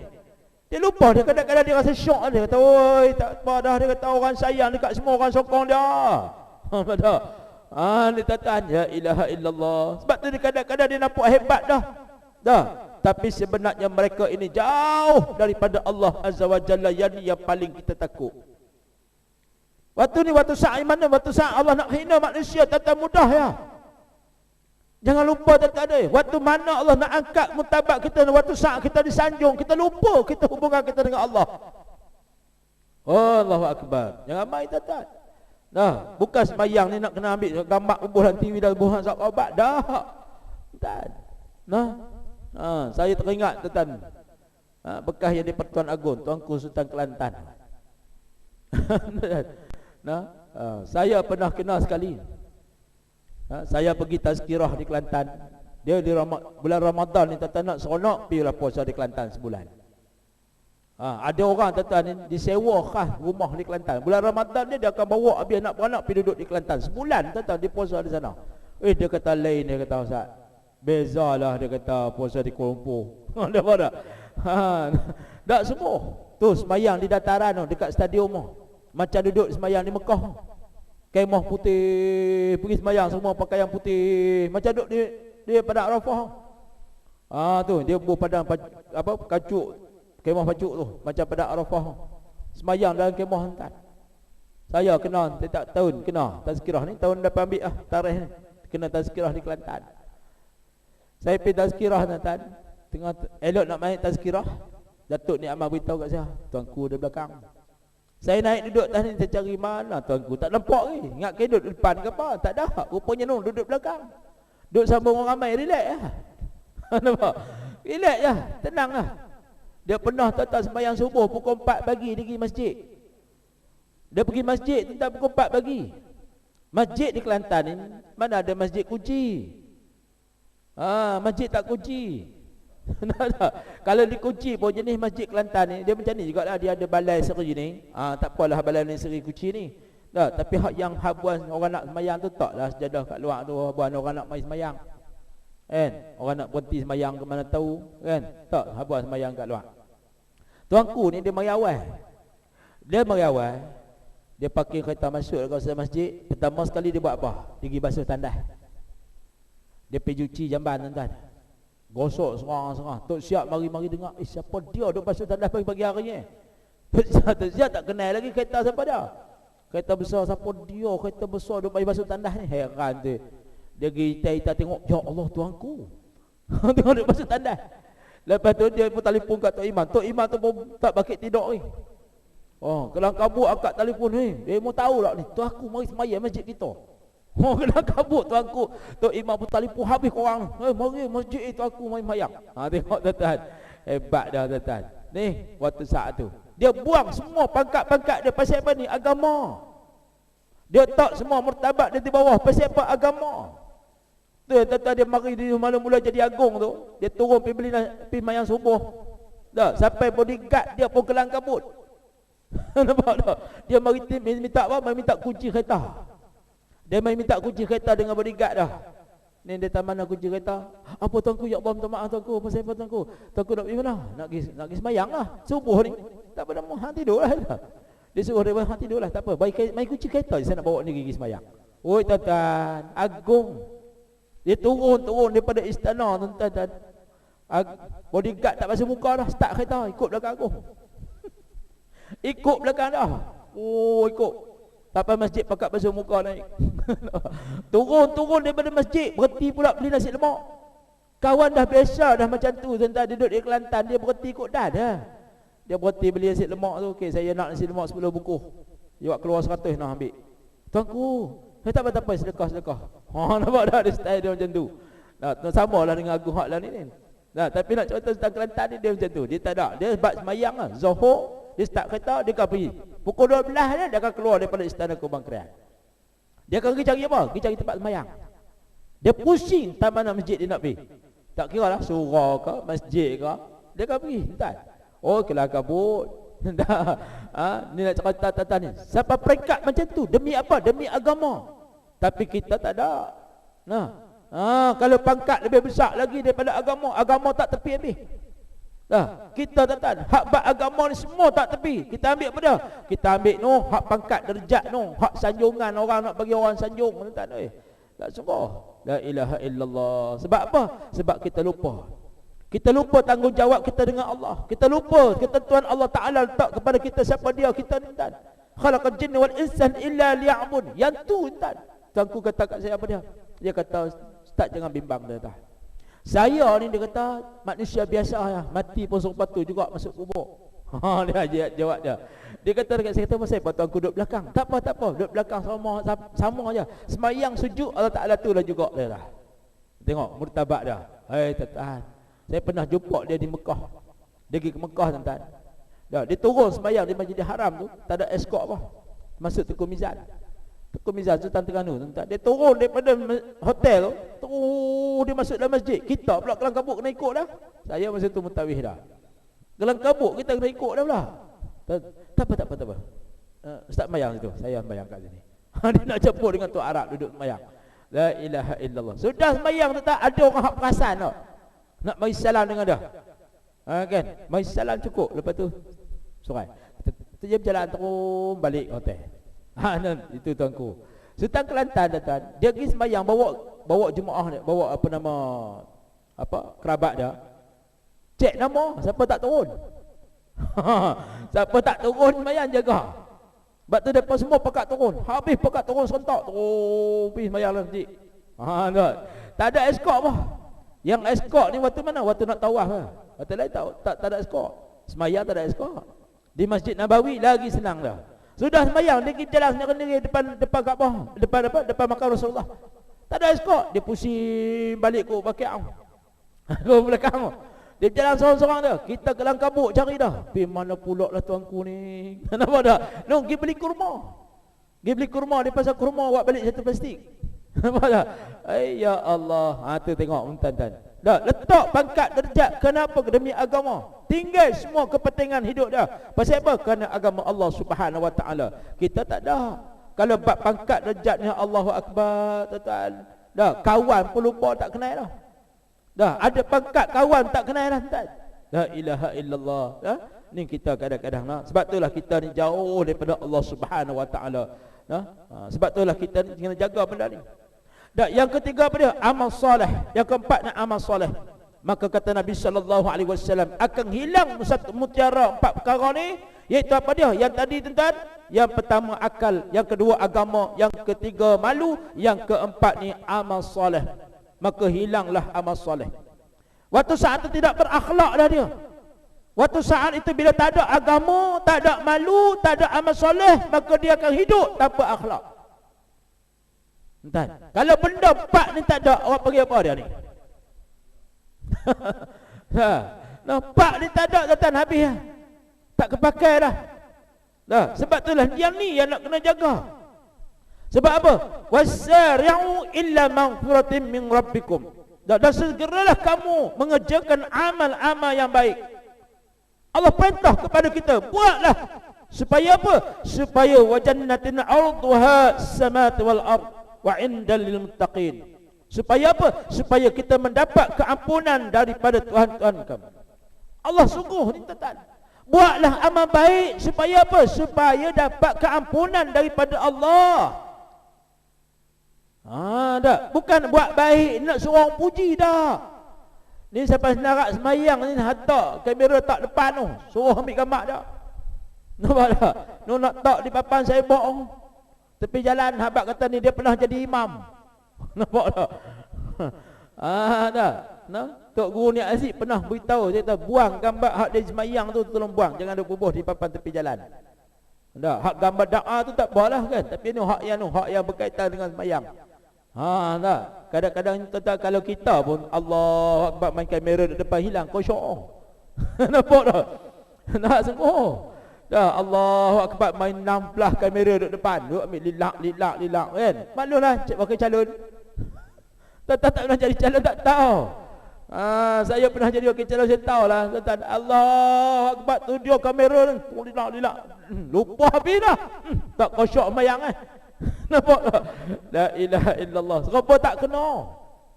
Dia lupa, dia kadang-kadang dia rasa syok. Dia kata, oi tak apa dah. Dia kata orang sayang dekat semua orang sokong dia. Betul? Ni tuan-tuan, ya ilaha illallah. Sebab tu dia kadang-kadang dia nampak hebat dah. Tapi sebenarnya mereka ini jauh daripada Allah Azza wa Jalla, yang paling kita takut. Waktu ni waktu saat mana? Waktu saat Allah nak hina manusia, tuan-tuan, mudah ya. Jangan lupa tuan-tuan. Waktu mana Allah nak angkat mutabat kita, waktu saat kita disanjung, kita lupa kita hubungan kita dengan Allah. Allahu Akbar. Jangan main tuan-tuan. Nah, bukan sembahyang ni nak kena ambil gambar ubuh dan TV dan ubuh sahabat. Dah. Tuan. Nah. Saya teringat tuan-tuan. Bekas yang di Pertuan Agong, Tuanku Sultan Kelantan. Nah, saya pernah kenal sekali. Saya pergi tazkirah di Kelantan. Dia di bulan Ramadan ni tuan-tuan nak seronok pergilah puasa di Kelantan sebulan. Ada orang tuan-tuan ni disewa khas rumah di Kelantan. Bulan Ramadan ni dia akan bawa habis anak beranak pergi duduk di Kelantan sebulan tuan-tuan dia puasa di sana. Dia kata lain, dia kata Ustaz. Bezalah dia kata puasa di Kuala Lumpur. Ada apa tak? Tak semua. Tu sembahyang di dataran tu dekat stadium tu. Macam duduk sembahyang di Mekah. Kemah putih, pergi sembahyang semua pakaian putih, macam duduk di padang Arafah. Tu dia buat padang apa kacuk, kemah pacuk tu, macam padang Arafah. Sembahyang dalam kemah hantar. Saya kena setiap tahun kena tazkirah ni, tahun dapat ambil tarikh ni. Kena tazkirah di Kelantan. Saya pergi tazkirah tuan-tuan, tengah elok nak main tazkirah, Datuk ni amal beritahu kat saya, tuanku di belakang. Saya naik duduk atas ni, saya cari mana tuanku, tak nampak ni. Ingat ke duduk depan ke apa? Tak ada. Rupanya no, duduk belakang. Duduk sama orang ramai, relax lah. Nampak? Relax lah, tenang lah. Dia pernah tuan-tuan sembahyang subuh pukul 4 pagi dia pergi masjid. Dia pergi masjid tentang pukul 4 pagi. Masjid di Kelantan ni mana ada masjid kunci. Masjid tak kunci. Kalau dikunci pun jenis masjid Kelantan ni, dia macam ni jugalah, dia ada balai seri ni. Tak apalah balai ni seri kunci ni. Tapi hak yang habuan orang nak sembahyang tu taklah sejadah kat luar tu, habuan orang nak mai sembahyang. Kan? Orang nak berhenti sembahyang ke mana tahu, kan? Tak habuan sembahyang kat luar. Tuanku ni dia mari awal. Dia mari awal. Dia parking kereta masuk ke kawasan masjid. Pertama sekali dia buat apa? Dia pergi basuh tandas. Dia pergi cuci jamban tuan-tuan. Gosok serang-serang. Tok Siap mari-mari dengar, siapa dia duk basuh tandas pagi-pagi hari ni? Tok Siap tak kenal lagi kereta siapa dia. Kereta besar siapa dia, kereta besar duk basuh tandas ni. Heran tu. Dia pergi tengok, ya Allah tuanku. Tengok duk basuh tandas. Lepas tu dia pun telefon kat Tok Iman. Tok Iman tu pun tak bakit tidur ni. Kelang kabut angkat telefon ni. Dia mau tahu tak ni, tuanku mari sembahyang masjid kita. Kelang kabut tuanku. Tok Imam pun telefon habis korang. Mari masjid tuanku mari sembahyang. Tengok tuan-tuan. Hebat dah tuan-tuan. Ni waktu saat tu dia buang semua pangkat-pangkat dia pasal apa ni? Agama. Dia tak semua martabat dia di bawah pasal apa? Agama. Tu tuan-tuan dia mari dia mula-mula jadi agung tu. Dia turun pergi beli sembahyang subuh. Dah sampai bodyguard dia pun kelang kabut. Nampak tak? Dia mari minta apa? Mari minta kunci kereta. Dia mari minta kunci kereta dengan bodyguard dah. Ni dia taman nak kunci kereta. Apa tuanku? Ya Allah, minta maaf tuanku. Pasal apa tuanku? Tuanku nak pergi mana? Nak pergi sembahyang lah. Subuh ni. Tak apa nama, tidur lah. Dia suruh dia tidur lah. Tak apa. Mari kunci kereta je saya nak bawa ni pergi sembahyang. Oi tuan-tuan, agung. Dia turun daripada istana tuan-tuan. Bodyguard tak basuh muka dah. Start kereta, ikut belakang agung. Ikut belakang dah. Ikut. Sampai masjid pakat basuh muka naik. Turun daripada masjid, berhenti pula beli nasi lemak. Kawan dah biasa dah macam tu tuan-tuan, duduk di Kelantan, dia berhenti ikut dah. Dia berhenti beli nasi lemak tu. Okey, saya nak nasi lemak 10 bungkus. Dia buat keluar 100 nak ambil. Tuanku, saya tak apa-apa sedekah. Nampak dah dia style dia macam tu. Samalah dengan Agung Hak lah ni. Tapi nak cerita tentang Kelantan ni dia macam tu. Dia tak ada. Dia sebab semayang lah. Zuhur, dia start kereta, dia akan pergi. Pukul 12 dia akan keluar daripada istana Kubangkerian. Dia akan pergi cari apa? Pergi cari tempat semayang. Dia pusing tak mana masjid dia nak pergi. Tak kira lah surau ke, masjid ke. Dia akan pergi. Entah. Kelang kabut. Ni nak cerita tentang ni. Sampai peringkat macam tu. Demi apa? Demi agama. Tapi kita tak ada. Kalau pangkat lebih besar lagi daripada agama tak tepi habis. Kita tuan-tuan, hak bab agama ni semua tak tepi. Kita ambil apa dah? Kita ambil hak pangkat derajat hak sanjungan orang nak bagi orang sanjung tuan-tuan. Tak semua. La ilaha illallah. Sebab apa? Sebab kita lupa. Kita lupa tanggungjawab kita dengan Allah. Kita lupa ketentuan Allah Ta'ala letak kepada kita siapa dia kita ni tuan. Khalaqal jinna wal insan illa liya'bud. Yang tu tuan. Tuanku kata kat saya apa dia? Dia kata, Ustaz jangan bimbang dia kata. Saya ni dia kata manusia biasa ya, mati pun suruh patu juga masuk kubur. Dia jawab dia. Dia kata dekat saya, kata pasal apa tuanku duduk belakang? Tak apa, duduk belakang sama aja. Semayang sujud Allah Taala tu lah juga dia dah. Tengok murtabak dah. Hai tuan, saya pernah jumpa dia di Mekah. Dia pergi ke Mekah tuan. Dia turun semayang di Masjidil Haram tu, tak ada eskort apa. Masuk Tengku Mizan. Tengku Mizan Sultan Terengganu tuan. Dia turun daripada hotel tu, terus dia masuk dalam masjid. Kita pula kelang kabut kena ikut dah. Saya masa tu mutawih dah. Kelang kabut kita kena ikut dah pula. Tak apa. Ustaz mayang itu, saya mayang kat sini. Dia nak campur dengan tu Arab duduk mayang. La ilaha illallah. Sudah mayang tu tak ada orang hak perasan tak. Nak mari salam dengan dia. Kan? Mari salam cukup. Lepas tu surai. Kita berjalan terus balik hotel. Itu tuanku. Sultan Kelantan tuan. Dia pergi sembahyang bawa jemaah dia, bawa kerabat dia. Cek nama, siapa tak turun? Siapa tak turun sembahyang jaga. Sebab tu depa semua pakat turun. Habis pakat turun serentak terus pergi sembahyang dalam masjid. Tak ada eskort apa. Yang eskort ni waktu mana? Waktu nak tawaf lah. Waktu lain tak ada eskort. Sembahyang tak ada eskort. Di Masjid Nabawi lagi senang dah. Sudah sembahyang dia pergi jalan sendiri depan Kaabah, depan makam Rasulullah. Tak ada eskort. Dia pusing balik ke Baqi'ah. Ke belakang. Dia jalan seorang-seorang dia. Kita kelang kabut cari dah. Pergi mana pula lah tuanku ni. Kenapa dah? No, pergi beli kurma. Pergi beli kurma. Dia pasal kurma buat balik satu plastik. Kenapa dah? Ya Allah. Tu tengok tuan-tuan. Dah letak pangkat derajat. Kenapa? Demi agama. Tinggal semua kepentingan hidup dah. Pasal apa? Kerana agama Allah Subhanahu Wa Taala. Kita tak ada. Kalau bab pangkat derajatnya Allahu Akbar, tuan-tuan. Dah kawan pun lupa tak kenal dah. Dah ada pangkat kawan tak kenal dah tuan. La ilaha illallah. Ni kita kadang-kadang sebab itulah kita ni jauh daripada Allah Subhanahu Wa Taala. Sebab itulah kita ni kena jaga benda ni. Dan yang ketiga apa dia? Amal soleh. Yang keempatnya amal soleh. Maka kata Nabi sallallahu alaihi wasallam akan hilang satu mutiara empat perkara ni, iaitu apa dia? Yang tadi tuan-tuan, yang pertama akal, yang kedua agama, yang ketiga malu, yang keempat ni amal soleh. Maka hilanglah amal soleh. Waktu saat itu tidak berakhlak dah dia. Waktu saat itu bila tak ada agama, tak ada malu, tak ada amal soleh, maka dia akan hidup tanpa akhlak. Entah. Kalau benda empat ni tak ada, awak pergi apa dia ni? Empat ni tak ada, kata habis lah. Tak kepakai dah. Sebab itulah yang ni yang nak kena jaga. Sebab apa? Wasari'u illa maghfiratin min rabbikum. Dan segeralah kamu mengerjakan amal-amal yang baik. Allah perintah kepada kita, buatlah. Supaya apa? Supaya wajannatin 'arduha as-samawati wal ard wa 'indal lil muttaqin. Supaya apa? Supaya kita mendapat keampunan daripada Tuhan-Tuhan kami. Allah sungguh ni tuan. Buatlah amal baik supaya apa? Supaya dapat keampunan daripada Allah. Dah. Bukan buat baik nak suruh orang puji dah. Ni sampai senarak semayang ni hantar kamera tak depan tu, suruh ambil gambar dah. Nampak tak? Nak tak di papan saya bohong. Tepi jalan habaq kata ni dia pernah jadi imam. Nampak tak? Dah. Tok Guru ni Aziz pernah beritahu, dia kata buang gambar hak dia semayang tu, tolong buang, jangan ada bubuh di papan tepi jalan. Dah, hak gambar doa tu tak apalah kan, tapi ni hak yang berkaitan dengan semayang. Tak. Kadang-kadang tuan-tuan kalau kita pun Allah Akbar main kamera di depan hilang khusyuk. Nampak tak? Nak sungguh. Dah Allahu Akbar main 16 kamera di depan, duk ambil lilak kan. Maklumlah cik wakil calon. Tak pernah jadi calon tak tahu. Saya pernah jadi wakil calon, saya tahu lah tuan-tuan. Allahu Akbar studio kamera ni lilak. Lupa habis dah. Tak khusyuk mayang Nampak tak? La ilaha illallah. Serupa tak kena.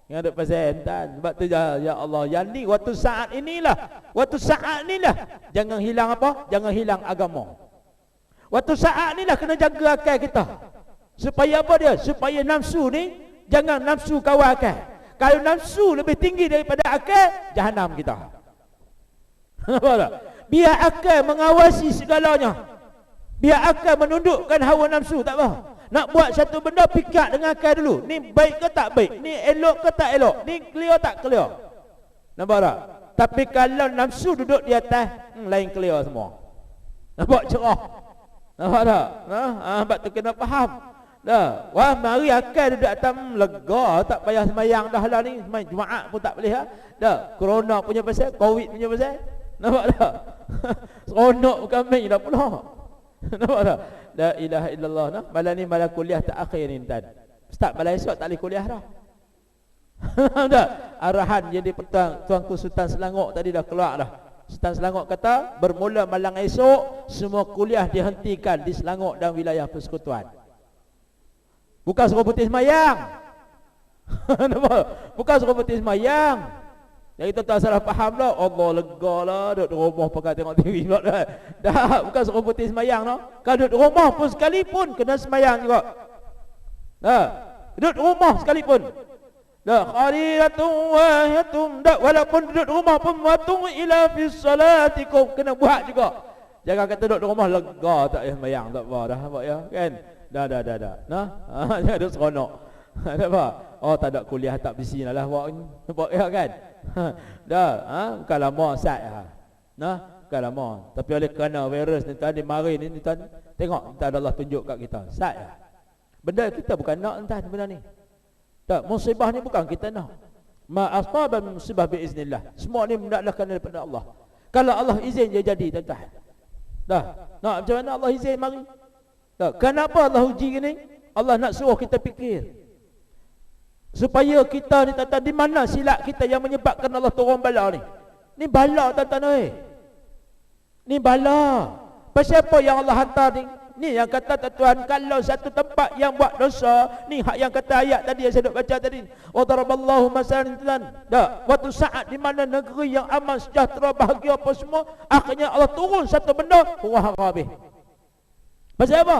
Yang ada pasal tuan. Sebab tu ya Allah, yang ni waktu saat inilah jangan hilang apa? Jangan hilang agama. Waktu saat inilah kena jaga akal kita. Supaya apa dia? Supaya nafsu ni jangan nafsu kawal akal. Kalau nafsu lebih tinggi daripada akal, jahanam kita. Nampak tak? Biar akal mengawasi segalanya. Biar akal menundukkan hawa nafsu, tak apa. Nak buat satu benda, fikir dengan akal dulu. Ni baik ke tak baik? Ni elok ke tak elok? Ni clear tak clear? Nampak tak? Tapi kalau nafsu duduk di atas, lain clear semua. Nampak cerah? Nampak tak? Sebab tu kena faham. Dah, wah mari akal duduk atas, lega, tak payah semayang dah lah ni. Semayang Jumaat pun tak boleh. Dah, corona punya pasal, covid punya pasal. Nampak tak? Seronok bukan main dah pula. Nampak tak? La ilaha illallah. Malam ni malam kuliah tak akhir ni tuan. Start malam esok tak boleh kuliah dah. Tak? Arahan jadi Tuanku Sultan Selangor tadi dah keluar dah. Sultan Selangor kata bermula malam esok semua kuliah dihentikan di Selangor dan wilayah persekutuan. Bukan suruh putih semayang. Bukan suruh putih semayang. Yang itu tak salah faham lah. Allah lega lah duduk di rumah pakai tengok TV pula dah. Dah, bukan suruh putih semayang no. Kalau duduk di rumah pun sekalipun kena semayang juga. Dah, duduk di rumah sekalipun. Dah, khariratun wahiyatum. Dah, walaupun duduk di rumah pun watung ila fi salatikum, kena buat juga. Jangan kata duduk di rumah lega tak payah semayang, tak apa dah, apa ya kan? Dah. Nah, jangan duduk seronok. Tak apa. Oh, tak ada kuliah tak bisi lah buat ni. Nampak ya kan? Dah, bukan lama sat nah, bukan lama. Tapi oleh kerana virus ni tadi mari ni tuan, tengok entah Allah tunjuk kat kita. Sat lah. Benda kita bukan nak entah benda ni. Tak, musibah ni bukan kita nak. Ma asaba min musibah bi iznillah. Semua ni benda adalah kerana daripada Allah. Kalau Allah izin dia jadi tuan-tuan. Dah, nak macam mana Allah izin mari? Dah, kenapa Allah uji gini? Allah nak suruh kita fikir. Supaya kita ni tuan-tuan, di mana silap kita yang menyebabkan Allah turun bala ni? Ni bala tuan-tuan. Ni bala. Pasal apa yang Allah hantar ni? Ni yang kata tuan-tuan, kalau satu tempat yang buat dosa, ni hak yang kata ayat tadi yang saya duk baca tadi. Wa daraballahu masalan tuan. Dah, waktu saat di mana negeri yang aman, sejahtera, bahagia apa semua, akhirnya Allah turun satu benda, hurah habis. Pasal apa?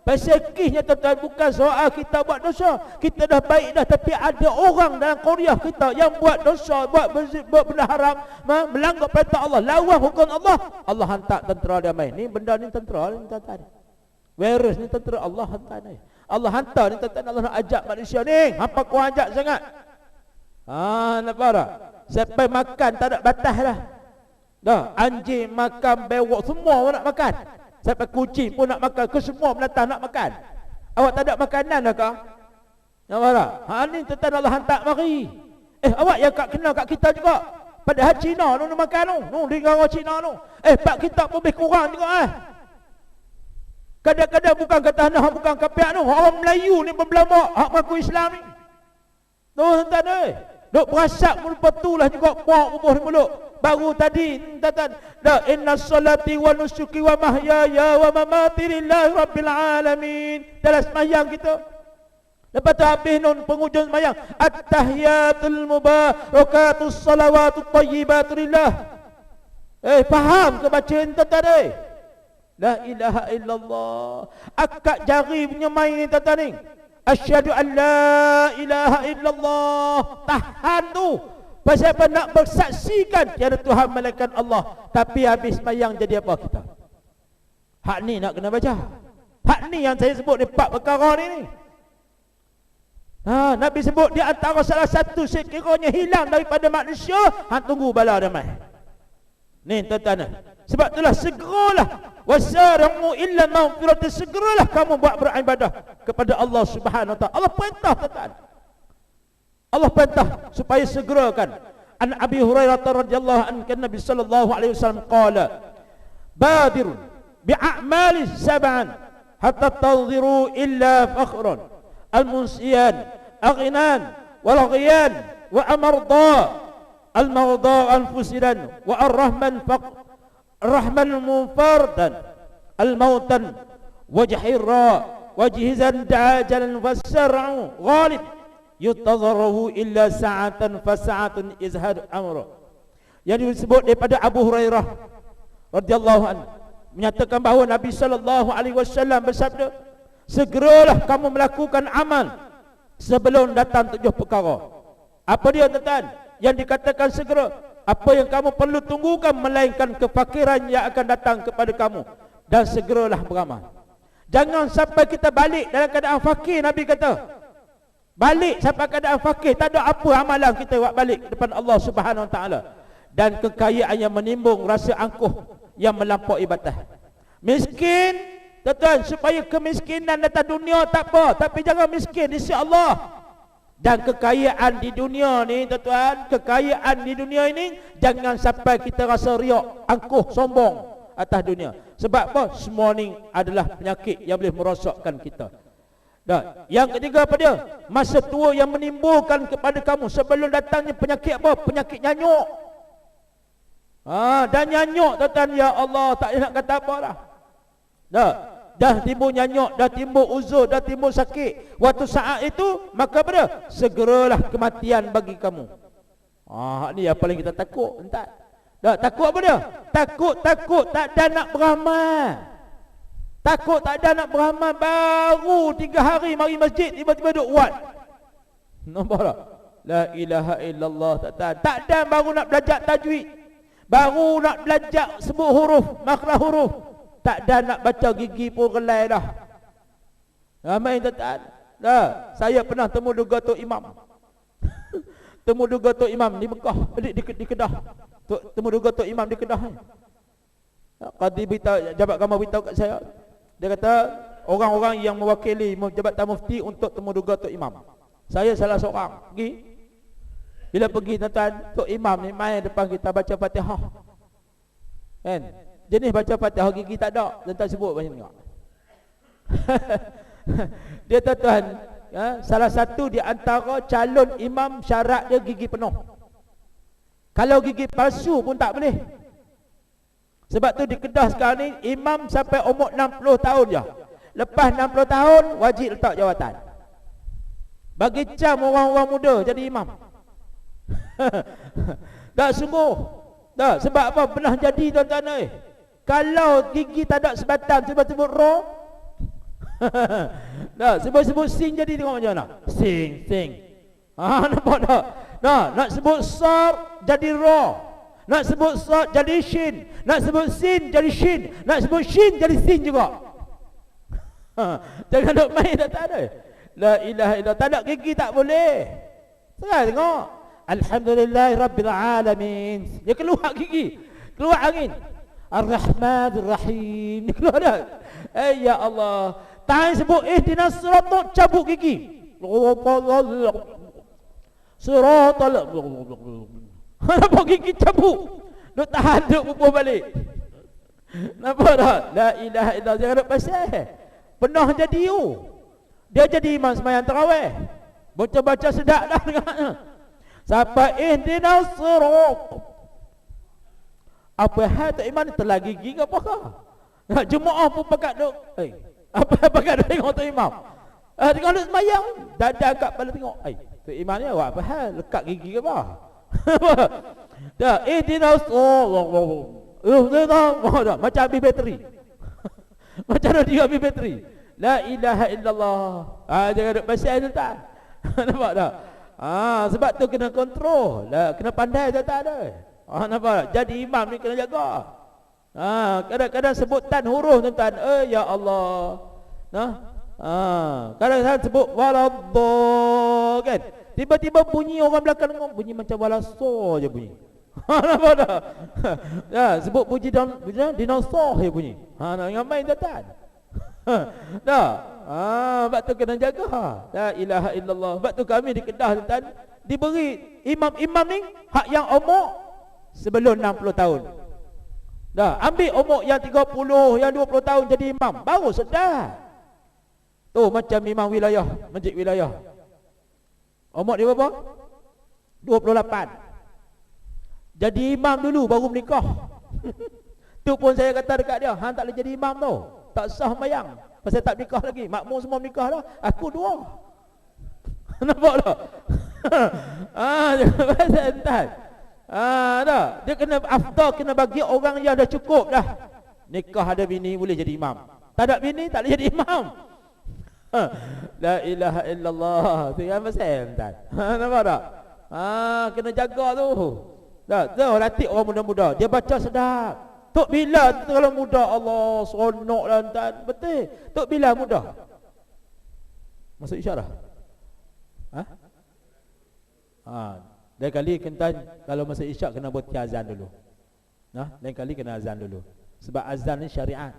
Pasal kisahnya tuan-tuan, bukan soal kita buat dosa. Kita dah baik dah, tapi ada orang dalam Korea kita yang buat dosa, buat benda haram, melanggar perintah Allah, lawan hukum Allah. Allah hantar tentera dia main. Ni benda ni tentera ni tuan-tuan. Virus ni tentera Allah hantar ni. Allah hantar ni tuan-tuan, Allah nak ajak manusia ni. Hampa kau ajak sangat. Nampak tak? Sampai makan tak ada batas dah. Dah, anjing makan, bewok, semua orang nak makan. Sampai kucing pun nak makan, ke semua binatang nak makan. Awak tak ada makanan dah kah? Nampak tak? Ni tuan-tuan Allah hantar mari. Awak yang kenal kat kita juga. Padahal Cina tu makan tu. Di negara Cina tu. Pak kita pun lebih kurang juga Kadang-kadang bukan kata anak, bukan kapiak tu. Orang Melayu ni berbelama hak mengaku Islam ni. Tu tuan-tuan duk berasap mulut petulah juga puak bubuh di mulut. Baru tadi tuan-tuan, la inna salati wa nusuki wa mahyaya wa mamati lillahi rabbil alamin. Dalam sembahyang kita. Lepas tu habis nun penghujung sembahyang, at-tahiyatul mubarakatus salawatut thayyibatu lillah. Faham ke bacaan tuan-tuan La ilaha illallah. Akak jari punya main ni tuan-tuan ni. Asyhadu an la ilaha illallah. Tahan tu. Pasal apa? Nak bersaksikan tiada Tuhan melainkan Allah. Tapi habis sembahyang jadi apa kita? Hak ni nak kena baca. Hak ni yang saya sebut ni 4 perkara ni. Nabi sebut di antara salah satu sekiranya hilang daripada manusia, hang tunggu bala damai. Ni tuan-tuan. Sebab itulah segeralah wasari'u illa maghfirati, segeralah kamu buat beribadah kepada Allah Subhanahu wa taala. Allah perintah tuan-tuan. Allah perintah supaya segerakan. An Abi Hurairah radhiyallahu anhu Nabi sallallahu alaihi wasallam qala badirun bi'amali sab'an hatta tadhiru illa fakhran al-munsiyan aghinan wal ghiyan wa amarda al-mawda anfusidan wa ar-rahman Rahman mufardan al-mautan wajhirra wajhizan da'ajalan wasar'u ghalib yutadharahu illa sa'atan fasa'atun izhad amra. Yang disebut daripada Abu Hurairah radhiyallahu anhu menyatakan bahawa Nabi sallallahu alaihi wasallam bersabda, segeralah kamu melakukan amal sebelum datang 7 perkara. Apa dia tuan-tuan? Yang dikatakan segera, apa yang kamu perlu tunggukan melainkan kefakiran yang akan datang kepada kamu, dan segeralah beramal. Jangan sampai kita balik dalam keadaan fakir. Nabi kata, balik sampai keadaan fakir, tak ada apa amalan kita buat balik depan Allah Subhanahu Wa Taala. Dan kekayaan yang menimbung rasa angkuh yang melampaui batas. Miskin, tuan-tuan, supaya kemiskinan datang dunia tak apa, tapi jangan miskin di sisi Allah. Dan kekayaan di dunia ni, tuan-tuan, kekayaan di dunia ini jangan sampai kita rasa riak, angkuh, sombong atas dunia. Sebab apa? Semua ni adalah penyakit yang boleh merosakkan kita. Dan yang ketiga apa dia? Masa tua yang menimbulkan kepada kamu sebelum datangnya penyakit apa? Penyakit nyanyuk. Dan nyanyuk, tuan-tuan, ya Allah, tak nak kata apa dah. Dah timbul nyanyuk, dah timbul uzur, dah timbul sakit. Waktu saat itu, maka apa dia? Segeralah kematian bagi kamu. Ni yang paling kita takut. Entah. Takut apa dia? Takut tak ada nak beramal. Takut tak ada nak beramal. Baru 3 hari mari masjid, tiba-tiba duk buat. Nampak tak? La ilaha illallah. Tak ada baru nak belajar tajwid, baru nak belajar sebut huruf, makhraj huruf, tak ada nak baca gigi pun relai dah. Ramai tak. Saya pernah temu duga Tok Imam. Temu duga Tok Imam di Mekah, di Kedah. Temu duga Tok Imam di Kedah. Qadi beritahu, jabat kamar beritahu kat saya. Dia kata orang-orang yang mewakili Jabatan Mufti untuk temu duga Tok Imam. Saya salah seorang pergi. Bila pergi, tuan-tuan, Tok Imam ni main depan kita baca Fatihah. Kan? Jenis baca Fatihah gigi tak ada, tuan-tuan sebut macam ni. Dia, tuan-tuan, salah satu di antara calon imam syarat dia gigi penuh. Kalau gigi palsu pun tak boleh. Sebab tu di Kedah sekarang ni imam sampai umur 60 tahun je. Lepas 60 tahun wajib letak jawatan. Bagi cam orang-orang muda jadi imam. Tak sungguh. Tak, sebab apa? Pernah jadi, tuan-tuan. Kalau gigi tak ada sebatan, sebut-sebut roh. Tak, sebut-sebut sing jadi tengok macam mana. Sing. Nampak tak? Nak sebut sar jadi roh. Nak sebut sar jadi shin. Nak sebut sin jadi shin. Nak sebut shin jadi sin juga. Jangan duk main tak ada. La ilaha illallah. Tak ada gigi tak boleh. Tengok. Alhamdulillah Rabbil Alamin. Dia keluar gigi, keluar angin. Ar-Rahman Ar-Rahim. Dia keluar dah. Ya Allah. Tak sebut ihdinas siratal, cabut gigi. Siratal. Nampak gigi cabut. Duk tahan, duk bubuh balik. Nampak tak? La ilaha illallah. Jangan duk pasal. Pernah jadi you. Dia jadi imam sembahyang tarawih. Baca-baca sedap dah dengarnya. Sampai ihdinas siratal. Apa hal tak iman telah gigi ke apakah? Nak jemaah pun pakat duk. Apa pakat duk tengok tu imam. Tengok duk sembahyang, dada kat kepala tengok. Tu imam ni buat apa hal? Lekat gigi ke apa? Dah, ihdinas siratal. Macam habis bateri. Macam radio habis bateri. La ilaha illallah. Jangan duk pasal tu tak. Nampak tak? Sebab tu kena kontrol. Kena pandai tu tak ada. Nampak? Jadi imam ni kena jaga. Kadang-kadang sebutan huruf, tuan-tuan. Ya Allah. Kadang-kadang sebut waladhdallin kan. Tiba-tiba bunyi orang belakang tengok, bunyi macam walaso je bunyi. Nampak tak? Sebut bunyi dinosaur je bunyi. Nak ingat main tuan-tuan. Dah. Sebab tu kena jaga. La ilaha illallah. Sebab tu kami di Kedah, tuan-tuan, diberi imam-imam ni hak yang umur sebelum 60 tahun. Dah, ambil umur yang 30, yang 20 tahun jadi imam, baru sedar. Tu macam imam wilayah, masjid wilayah. Umur dia berapa? 28. Jadi imam dulu baru menikah. Tu pun saya kata dekat dia, hang tak boleh jadi imam tu. Tak sah sembahyang. Pasal tak nikah lagi. Makmum semua menikah dah. Aku 2. Nampak tak? Pasal entar. Dah. Dia kena afdal, kena bagi orang yang dah cukup dah. Nikah ada bini boleh jadi imam. Tak ada bini tak boleh jadi imam. La ilaha illallah. Tu yang pasal entar. Nampak tak? Kena jaga tu. Dah, latih orang muda-muda. Dia baca sedap. Tok Bilal kalau muda Allah seronok dan tuan. Betul. Tok Bilal muda. Masuk isyak dah? Lain kali kentan kalau masa isyak kena buat azan dulu. Lain kali kena azan dulu. Sebab azan ni syariat.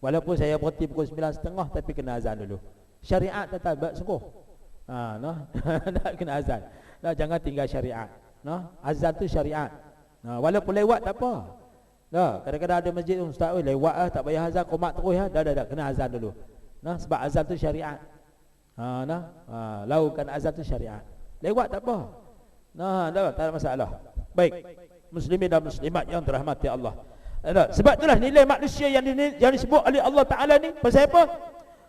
Walaupun saya berhenti pukul 9.30 tapi kena azan dulu. Syariat tetap sungguh. Nak kena azan. Jangan tinggal syariat. Azan tu syariat. Walaupun lewat tak apa. Kadang-kadang ada masjid ustaz lewat tak payah azan, qomat terus dah kena azan dulu. Sebab azan tu syariat. Lakukan azan tu syariat. Lewat tak apa. Tak ada masalah. Baik. Muslimin dan muslimat yang dirahmati Allah. Sebab itulah nilai manusia yang disebut oleh Allah Ta'ala ni. Pasal apa?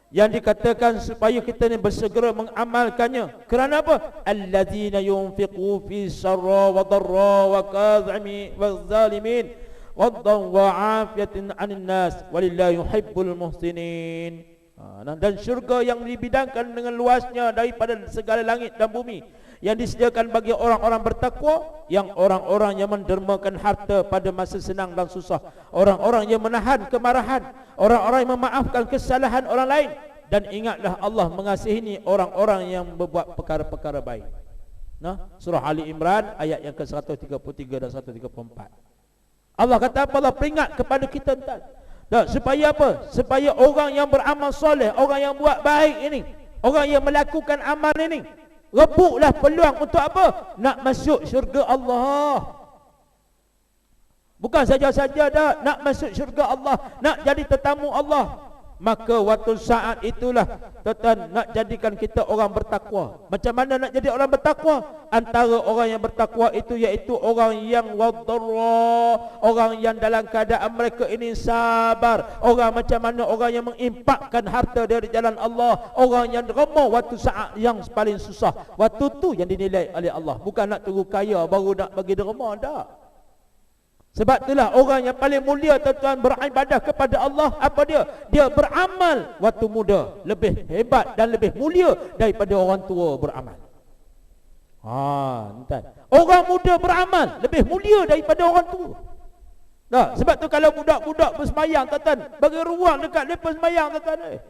Yang dikatakan supaya kita ni bersegera mengamalkannya. Kerana apa? Alladzina yunfiqu fi sarra wa darra wa kadhimi wa zalimin waddan wa afiyatin anin nas walillahi yuhibbul muhsinin. Dan syurga yang dibidangkan dengan luasnya daripada segala langit dan bumi, yang disediakan bagi orang-orang bertakwa, yang orang-orang yang mendermakan harta pada masa senang dan susah, orang-orang yang menahan kemarahan, orang-orang yang memaafkan kesalahan orang lain. Dan ingatlah Allah mengasihi orang-orang yang berbuat perkara-perkara baik. Surah Ali Imran ayat yang ke-133 dan 134. Allah kata apa? Allah peringat kepada kita tuan. Supaya apa? Supaya orang yang beramal soleh, orang yang buat baik ini, orang yang melakukan amal ini, rebutlah peluang untuk apa? Nak masuk syurga Allah. Bukan saja-saja dah nak masuk syurga Allah, nak jadi tetamu Allah. Maka waktu saat itulah tuan nak jadikan kita orang bertakwa. Macam mana nak jadi orang bertakwa? Antara orang yang bertakwa itu iaitu orang yang wadarra, orang yang dalam keadaan mereka ini sabar. Orang macam mana? Orang yang mengimpakkan harta dari jalan Allah, orang yang derma waktu saat yang paling susah. Waktu tu yang dinilai oleh Allah. Bukan nak tunggu kaya baru nak bagi derma, tak. Sebab itulah orang yang paling mulia tuan-tuan beribadah kepada Allah. Apa dia? Dia beramal waktu muda. Lebih hebat dan lebih mulia daripada orang tua beramal. Tuan. Orang muda beramal lebih mulia daripada orang tua. Sebab tu kalau budak-budak bersemayang tuan-tuan, bagi ruang dekat mereka semayang tuan-tuan.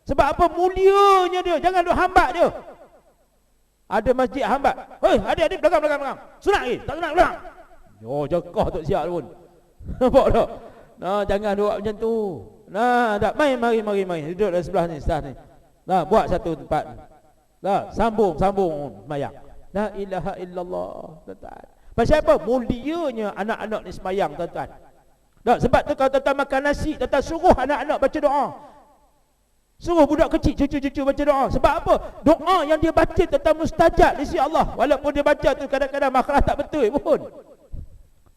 Sebab apa? Mulianya dia. Jangan duk hambat dia. Ada masjid hambat. Hei, adik-adik belakang. Sunat lagi? Tak sunat belakang. Jekah tak siap pun. Nampak tak? Jangan buat macam tu. Tak, mari. Duduk di sebelah ni, sebelah ni. Buat satu tempat. Sambung semayang. La ilaha illallah, tuan-tuan. Pasal apa? Mulianya anak-anak ni semayang, tuan-tuan. Sebab tu kalau tuan-tuan makan nasi, tuan-tuan suruh anak-anak baca doa. Suruh budak kecil, cucu-cucu baca doa. Sebab apa? Doa yang dia baca tuan-tuan mustajab di sisi Allah. Walaupun dia baca tu kadang-kadang makhraj tak betul pun.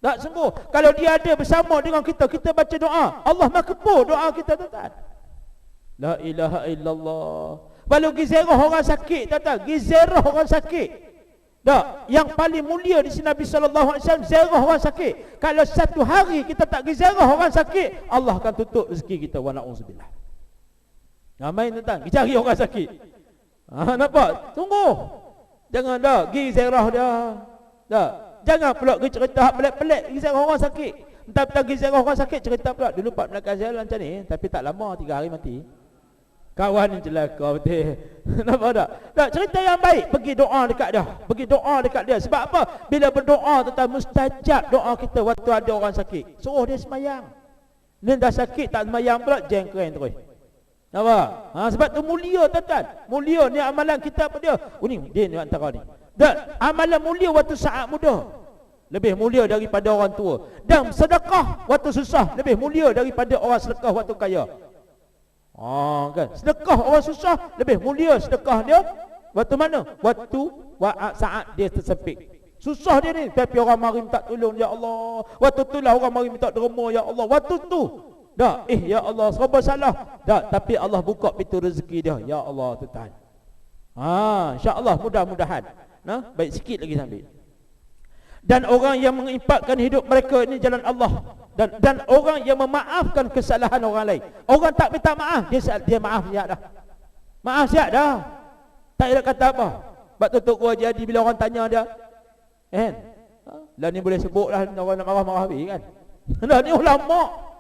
Tak sungguh. Kalau dia ada bersama dengan kita baca doa, Allah makbul doa kita, tuan-tuan. La ilaha illallah. Kalau gizerah orang sakit, tuan-tuan, gizerah orang sakit. Yang paling mulia di sini Nabi SAW zerah orang sakit. Kalau satu hari kita tak gizerah orang sakit, Allah akan tutup rezeki kita. Wa na'udzubillah. Main tuan-tuan, cari orang sakit. Nampak? Tunggu. Jangan gizerah dia. Jangan pula cerita pelik-pelik gizerah orang sakit. Entah gizerah orang sakit cerita pula. Dulu Pak Melaka saya macam ni, tapi tak lama 3 hari mati. Kawan yang celaka betul. Nampak tak? Cerita yang baik. Pergi doa dekat dia. Sebab apa? Bila berdoa tentang mustajab doa kita waktu ada orang sakit. Suruh dia semayang. Ni dah sakit tak semayang pula, jengkeren terus. Nampak? Sebab tu mulia, tuan-tuan. Mulia ni amalan kita apa dia? Dia ni antara ni. Dan amalan mulia waktu saat muda lebih mulia daripada orang tua. Dan sedekah waktu susah lebih mulia daripada orang sedekah waktu kaya. Kan? Sedekah orang susah lebih mulia sedekah dia waktu mana? Waktu saat dia tersepit. Susah dia ni, tapi orang mari minta tolong, ya Allah. Waktu tu lah orang mari minta derma, ya Allah. Waktu tu ya Allah, serba salah. Tapi Allah buka pintu rezeki dia, ya Allah, tuan-tuan. InsyaAllah mudah-mudahan. Baik sikit lagi sambil. Dan orang yang mengimpakkan hidup mereka ini jalan Allah, dan orang yang memaafkan kesalahan orang lain. Orang tak minta maaf, dia maaf siap dah. Maaf siap dah. Tak ada kata apa. Sebab tu Tok Guru jadi bila orang tanya dia, lah ni boleh sebut lah, orang nak marah-marah habis kan. Dah ni ulama.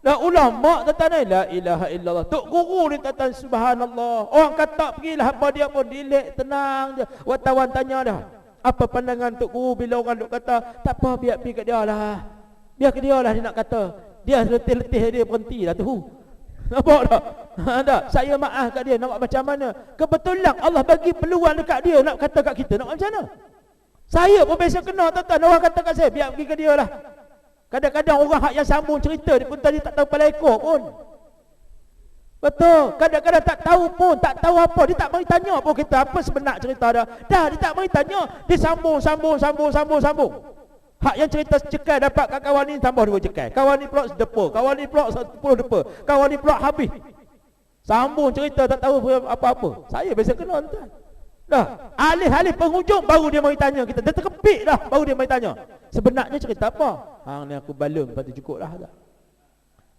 Dah ulama tuan-tuan, la ilaha illallah. Tok guru ni tuan-tuan, subhanallah. Orang kata pergilah apa dia pun dilek tenang je. Wartawan tanya dah, apa pandangan tok guru bila orang duk kata, tak apa biar pergi kat dia lah. Biar ke dia lah dia nak kata. Dia letih-letih dia berhenti dah tu. Nampak tak? Tak? Saya maaf kat dia, nak buat macam mana? Kebetulan Allah bagi peluang dekat dia nak kata kat kita, nak buat macam mana? Saya pun biasa kena tuan-tuan, orang kata kat saya, biar pergi ke dia lah. Kadang-kadang orang hak yang sambung cerita dia pun tadi tak tahu kepala ekor pun. Betul. Kadang-kadang tak tahu pun, tak tahu apa. Dia tak mari tanya pun kita apa sebenar cerita dah. Dah dia tak mari tanya. Dia sambung. Hak yang cerita cekai dapat kat kawan ni tambah 2 cekai. Kawan ni pula sedepa. Kawan ni pula 10 depa. Kawan ni pula habis. Sambung cerita tak tahu apa-apa. Saya biasa kena tuan. Dah, alih-alih penghujung baru dia mari tanya kita. Dia terkepit dah baru dia mari tanya. Sebenarnya cerita apa? Hang ni aku balung lepas tu cukup dah.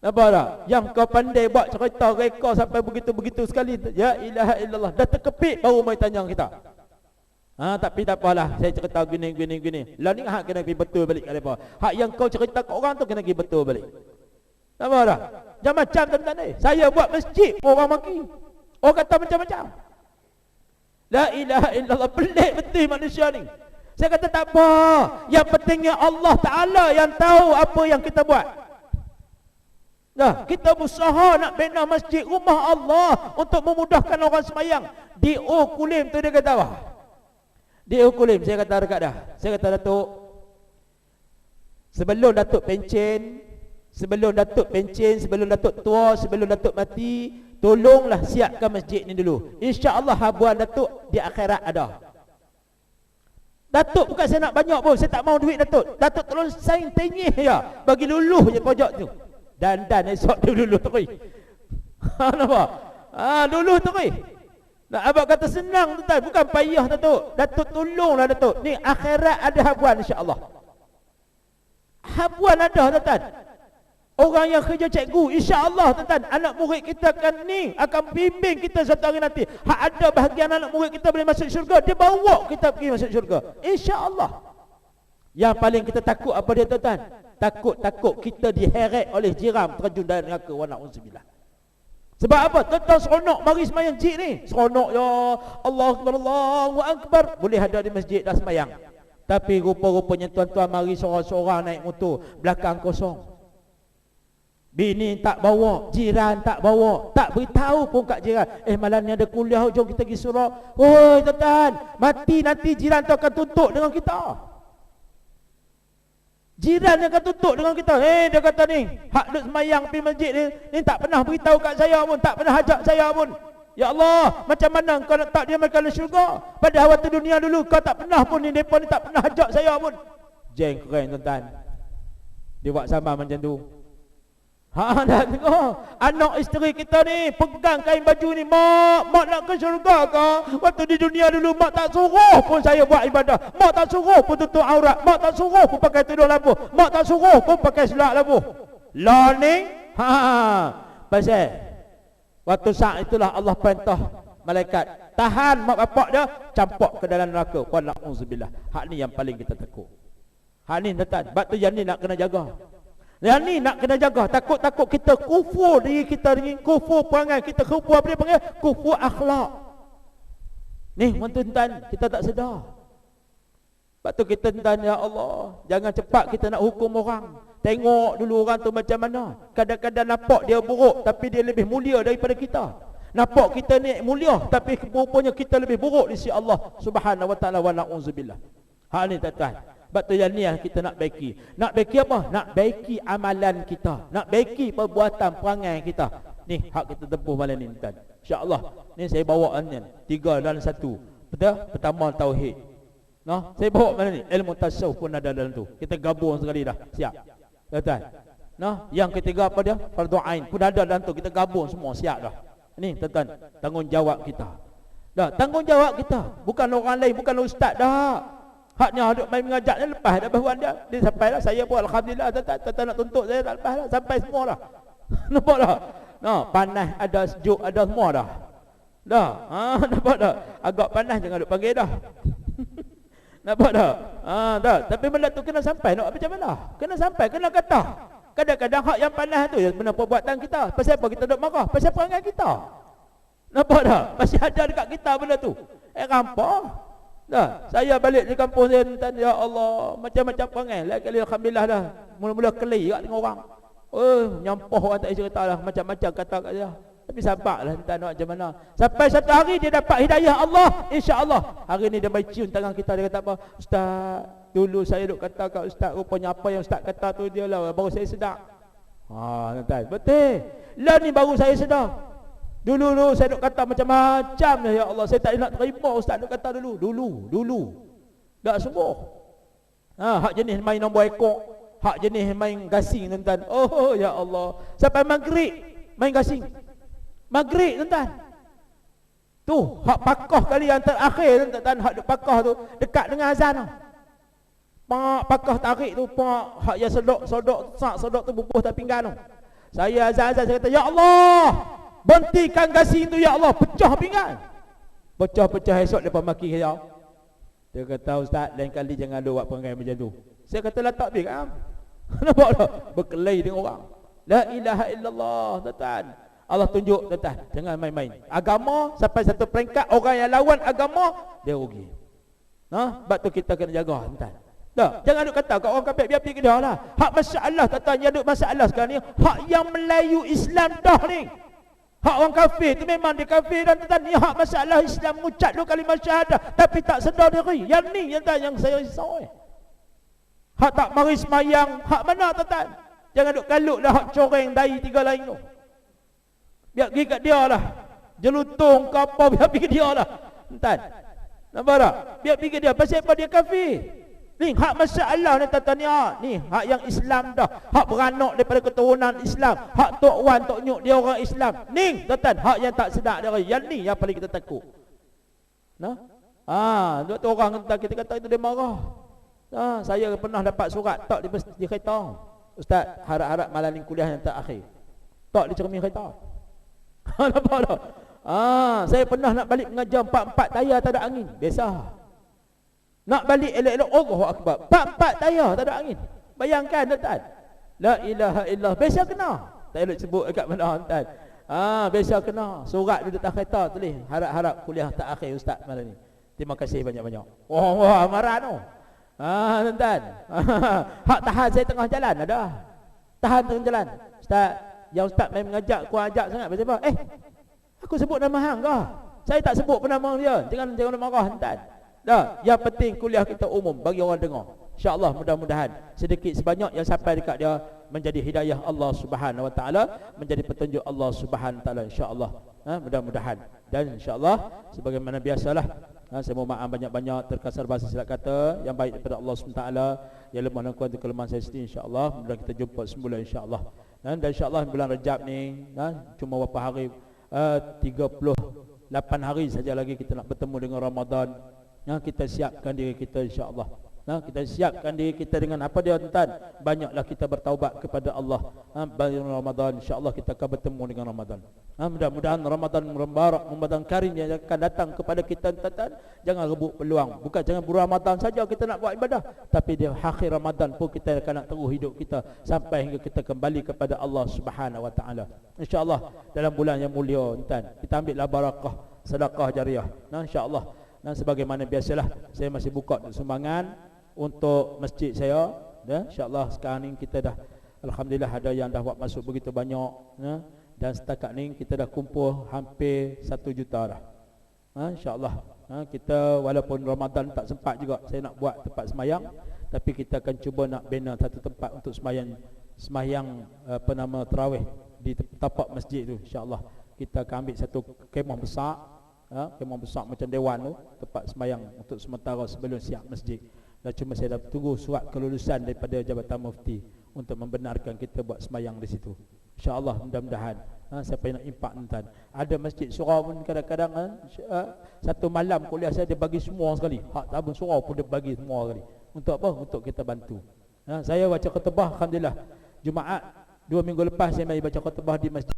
Nampak tak? Yang kau pandai buat cerita reka sampai begitu-begitu sekali. Ya ilaha illallah. Dah terkepit baru mari tanya kita. Tapi tak apalah. Saya cerita gini. Lah ni hak kena pergi betul balik kat depa. Hak yang kau cerita kat orang tu kena pergi betul balik. Nampak tak? Jangan macam tuan-tuan ni. Saya buat masjid pun orang maki. Orang kata macam-macam. La ilaha illallah, pelik betul manusia ni. Saya kata tak apa. Yang pentingnya Allah Ta'ala yang tahu apa yang kita buat. Nah, kita berusaha nak bina masjid rumah Allah untuk memudahkan orang semayang. Di Kulim tu dia kata apa? Di Kulim, saya kata dekat dah. Saya kata Datuk, sebelum Datuk pencen, sebelum Datuk tua, sebelum Datuk mati, tolonglah siapkan masjid ni dulu. InsyaAllah habuan Datuk di akhirat ada. Datuk bukan saya nak banyak pun, saya tak mau duit Datuk. Datuk tolong saing tenyih ya, bagi luluh je projek tu. Dan esok dia luluh terus. Nampak? Luluh terus. Nak abang kata senang tuan, bukan payah Datuk. Datuk tolonglah Datuk. Ni akhirat ada habuan insya-Allah. Habuan ada tuan. Orang yang kerja cikgu, insya-Allah tuan-tuan, anak murid kita akan bimbing kita satu hari nanti. Hak ada bahagian anak murid kita boleh masuk syurga, dia bawa kita pergi masuk syurga. Insya-Allah. Yang paling kita takut apa dia tuan-tuan? Takut kita diheret oleh jiran terjun dalam neraka wa na'udzubillah. Sebab apa? Tuan-tuan seronok mari sembahyang jid ni. Seronok ya Allahu akbar. Boleh ada di masjid dah sembahyang. Tapi rupa-rupanya tuan-tuan mari seorang-seorang naik motor, belakang kosong. Bini tak bawa, jiran tak bawa, tak beritahu pun kat jiran. Malam ni ada kuliah, jom kita pergi surau. Oi tuan-tuan, mati nanti jiran tu akan tuntut dengan kita. Jiran yang akan tuntut dengan kita. Dia kata ni, hak duk semayang pergi masjid ni tak pernah beritahu kat saya pun, tak pernah ajak saya pun. Ya Allah, macam mana kau nak tak dia makan syurga? Pada waktu dunia dulu kau tak pernah pun ni, depa ni tak pernah ajak saya pun. Jeng keren tuan-tuan. Dia buat sama macam tu. Dah tengok anak isteri kita ni pegang kain baju ni, mak nak ke syurga ke? Waktu di dunia dulu mak tak suruh pun saya buat ibadah, mak tak suruh pun tutup aurat, mak tak suruh pun pakai tudung labuh, mak tak suruh pun pakai selak labuh. Lah ni pasal waktu saat itulah Allah perintah malaikat tahan mak bapak dia, campak ke dalam neraka. Wa na'udzubillah. Hak ni yang paling kita takut. Hak ni tuan, sebab tu yang ni nak kena jaga. Yang ni nak kena jaga. Takut-takut kita kufur diri kita ni, kufur perangai kita, kufur apa dia panggil? Kufur akhlak. Ni tuan-tuan, kita tak sedar. Sebab tu kita tuan, ya Allah, jangan cepat kita nak hukum orang. Tengok dulu orang tu macam mana. Kadang-kadang nampak dia buruk, tapi dia lebih mulia daripada kita. Nampak kita ni mulia, tapi rupanya kita lebih buruk di sisi Allah Subhanahu wa taala. Wa na'udzubillah. Hal ni tuan-tuan. Sebab tu yang ni yang kita nak baiki. Nak baiki apa? Nak baiki amalan kita. Nak baiki perbuatan perangai kita. Ni hak kita tempuh malam ni tuan. InsyaAllah. Ni saya bawa ni 3 dalam 1. Betul? Pertama tauhid. Nah, saya bawa mana ni? Ilmu tasawuf pun ada dalam tu. Kita gabung sekali dah. Siap. Tuan. Nah, yang ketiga apa dia? Fardu ain pun ada dalam tu. Kita gabung semua, siap dah. Ni tuan, tanggungjawab kita. Dah, tanggungjawab kita. Bukan orang lain, bukan ustaz dah. Haknya duk main mengajak ni lepas dah bahuan dia. Dia sampai dah, saya pun alhamdulillah tak nak tuntut saya tak lepas dah, sampai semua dah. Nampak dah? Nah, panas ada, sejuk ada, semua dah. Dah. Nampak dah? Agak panas jangan duk panggil dah. Nampak dah? Dah. Tapi benda tu kena sampai, nak macam mana? Kena sampai, kena kata. Kadang-kadang hak yang panas tu ya benar perbuatan kita. Pasal apa kita duk marah? Pasal perangai kita. Nampak tak? Masih ada dekat kita benda tu. Rampah. Dah, saya balik di kampung saya tuan, ya Allah, macam-macam perangai. Lagi alhamdulillah dah. Mula-mula keli kat dengan orang. Nyampah orang tak cerita lah, macam-macam kata kat dia. Tapi sabarlah tuan, nak macam mana. Sampai satu hari dia dapat hidayah Allah, insya-Allah. Hari ni dia mai cium tangan kita, dia kata apa? Ustaz, dulu saya duk kata kat ustaz, rupanya apa yang ustaz kata tu dia lah, baru saya sedar. Tuan, betul. Lah ni baru saya sedar. Dulu saya duk kata macam-macam ya Allah, saya tak nak terima ustaz duk kata dulu. Tak sungguh. Hak jenis main nombor ekor, hak jenis main gasing tuan-tuan. Oh ya Allah, sampai maghrib main gasing. Maghrib tuan-tuan. Tu hak pakah kali yang terakhir tuan-tuan, hak duk pakah tu dekat dengan azan tu. Pakah tarik tu, hak yang sodok tu bubuh tak pinggan tu. Saya azan saya kata, ya Allah, berhentikan gasing tu ya Allah, pecah pinggan. Pecah esok depan maki saya. Dia kata, ustaz, lain kali jangan ada buat perangai macam tu. Saya kata, letak pergi kan. Nampak tak? Berkelahi dengan orang. La ilaha illallah, tuan-tuan. Allah tunjuk, tuan-tuan, jangan main-main. Agama sampai satu peringkat, orang yang lawan agama dia rugi. Sebab tu kita kena jaga, tuan-tuan. Tak, jangan duk kata kat orang kafir, biar pergi ke dia lah. Hak masalah, tuan-tuan, yang duk masalah sekarang ni, hak yang Melayu Islam dah ni. Hak orang kafir tu memang dia kafir dan tuan, ni hak masalah Islam mengucap dua kalimah syahadah tapi tak sedar diri. Yang ni yang saya risau. Hak tak mari semayang, hak mana tuan? Jangan duk kalut dah hak coreng dari tiga lain tu. Biar pergi kat dia lah. Jelutung ke apa, biar pergi dia lah. Tuan, nampak tak? Biar pergi dia, pasal apa dia kafir? Ni hak masalah ni tuan-tuan ni hak yang Islam dah. Hak beranak daripada keturunan Islam. Hak tok wan tok nyuk dia orang Islam. Ni tuan-tuan, hak yang tak sedar dia. Yang ni yang paling kita takut. Dua orang kita kata itu dia marah. Saya pernah dapat surat tok di kereta. Ustaz, harap-harap malam ni kuliah yang terakhir. Tok di cermin kereta. Nampak tak? Saya pernah nak balik mengajar 4 tayar tak ada angin. Biasa. Nak balik elok-elok, Allahu Akbar, 4 tayar tak ada angin. Bayangkan tuan-tuan. La ilaha illallah. Biasa kena. Tak elok sebut dekat mana tuan. Biasa kena. Surat di atas kereta tulis, harap-harap kuliah tak akhir ustaz malam ni. Terima kasih banyak-banyak. Wah, marah tu. Tuan-tuan. Hak tahan saya tengah jalan ada. Tahan tengah jalan. Ustaz, yang ustaz main mengajak, ku ajak sangat pasal apa? Aku sebut nama hang ke? Saya tak sebut pun nama dia. Jangan marah tuan. Dah, yang penting kuliah kita umum bagi orang dengar. InsyaAllah mudah-mudahan sedikit sebanyak yang sampai dekat dia menjadi hidayah Allah Subhanahu Wa Taala, menjadi petunjuk Allah Subhanahu Wa Taala, insya-Allah. Mudah-mudahan. Dan insya-Allah sebagaimana biasalah, saya mohon maaf banyak-banyak terkasar bahasa silap kata yang baik daripada Allah Subhanahu Wa Taala, yang lemah dan kuat itu kelemahan saya sendiri, insya-Allah. Mudah kita jumpa semula, insya-Allah. Dan insya-Allah bulan Rejab ni cuma berapa hari, 38 hari saja lagi kita nak bertemu dengan Ramadan. Kita siapkan diri kita, insya-Allah. Kita siapkan diri kita dengan apa dia tuan? Banyaklah kita bertaubat kepada Allah. Bagi Ramadan, insya-Allah kita akan bertemu dengan Ramadan. Mudah-mudahan Ramadan mubarak, Ramadan karim yang akan datang kepada kita tuan. Jangan rebut peluang. Bukan jangan Ramadan saja kita nak buat ibadah, tapi di akhir Ramadan pun kita akan nak terus hidup kita sampai hingga kita kembali kepada Allah Subhanahu Wa Taala. Insya-Allah dalam bulan yang mulia tuan, kita ambillah barakah sedekah jariah. Insya-Allah. Sebagaimana biasalah, saya masih buka sumbangan untuk masjid saya. InsyaAllah sekarang ni kita dah, alhamdulillah ada yang dah buat masuk begitu banyak. Dan setakat ni kita dah kumpul hampir 1 juta dah. InsyaAllah kita walaupun Ramadan tak sempat juga saya nak buat tempat semayang, tapi kita akan cuba nak bina satu tempat untuk semayang tarawih di tapak masjid tu. InsyaAllah kita akan ambil satu kemah besar, kemah besar macam dewan tu, tempat semayang untuk sementara sebelum siap masjid. Dan cuma saya dah tunggu surat kelulusan daripada Jabatan Mufti untuk membenarkan kita buat semayang di situ. InsyaAllah mudah-mudahan. Siapa yang nak impak tuan. Ada masjid surau pun kadang-kadang satu malam kuliah saya dia bagi semua sekali. Hak tabung surau pun dia bagi semua sekali. Untuk apa? Untuk kita bantu. Saya baca khutbah, alhamdulillah. Jumaat 2 minggu lepas saya mari baca khutbah di masjid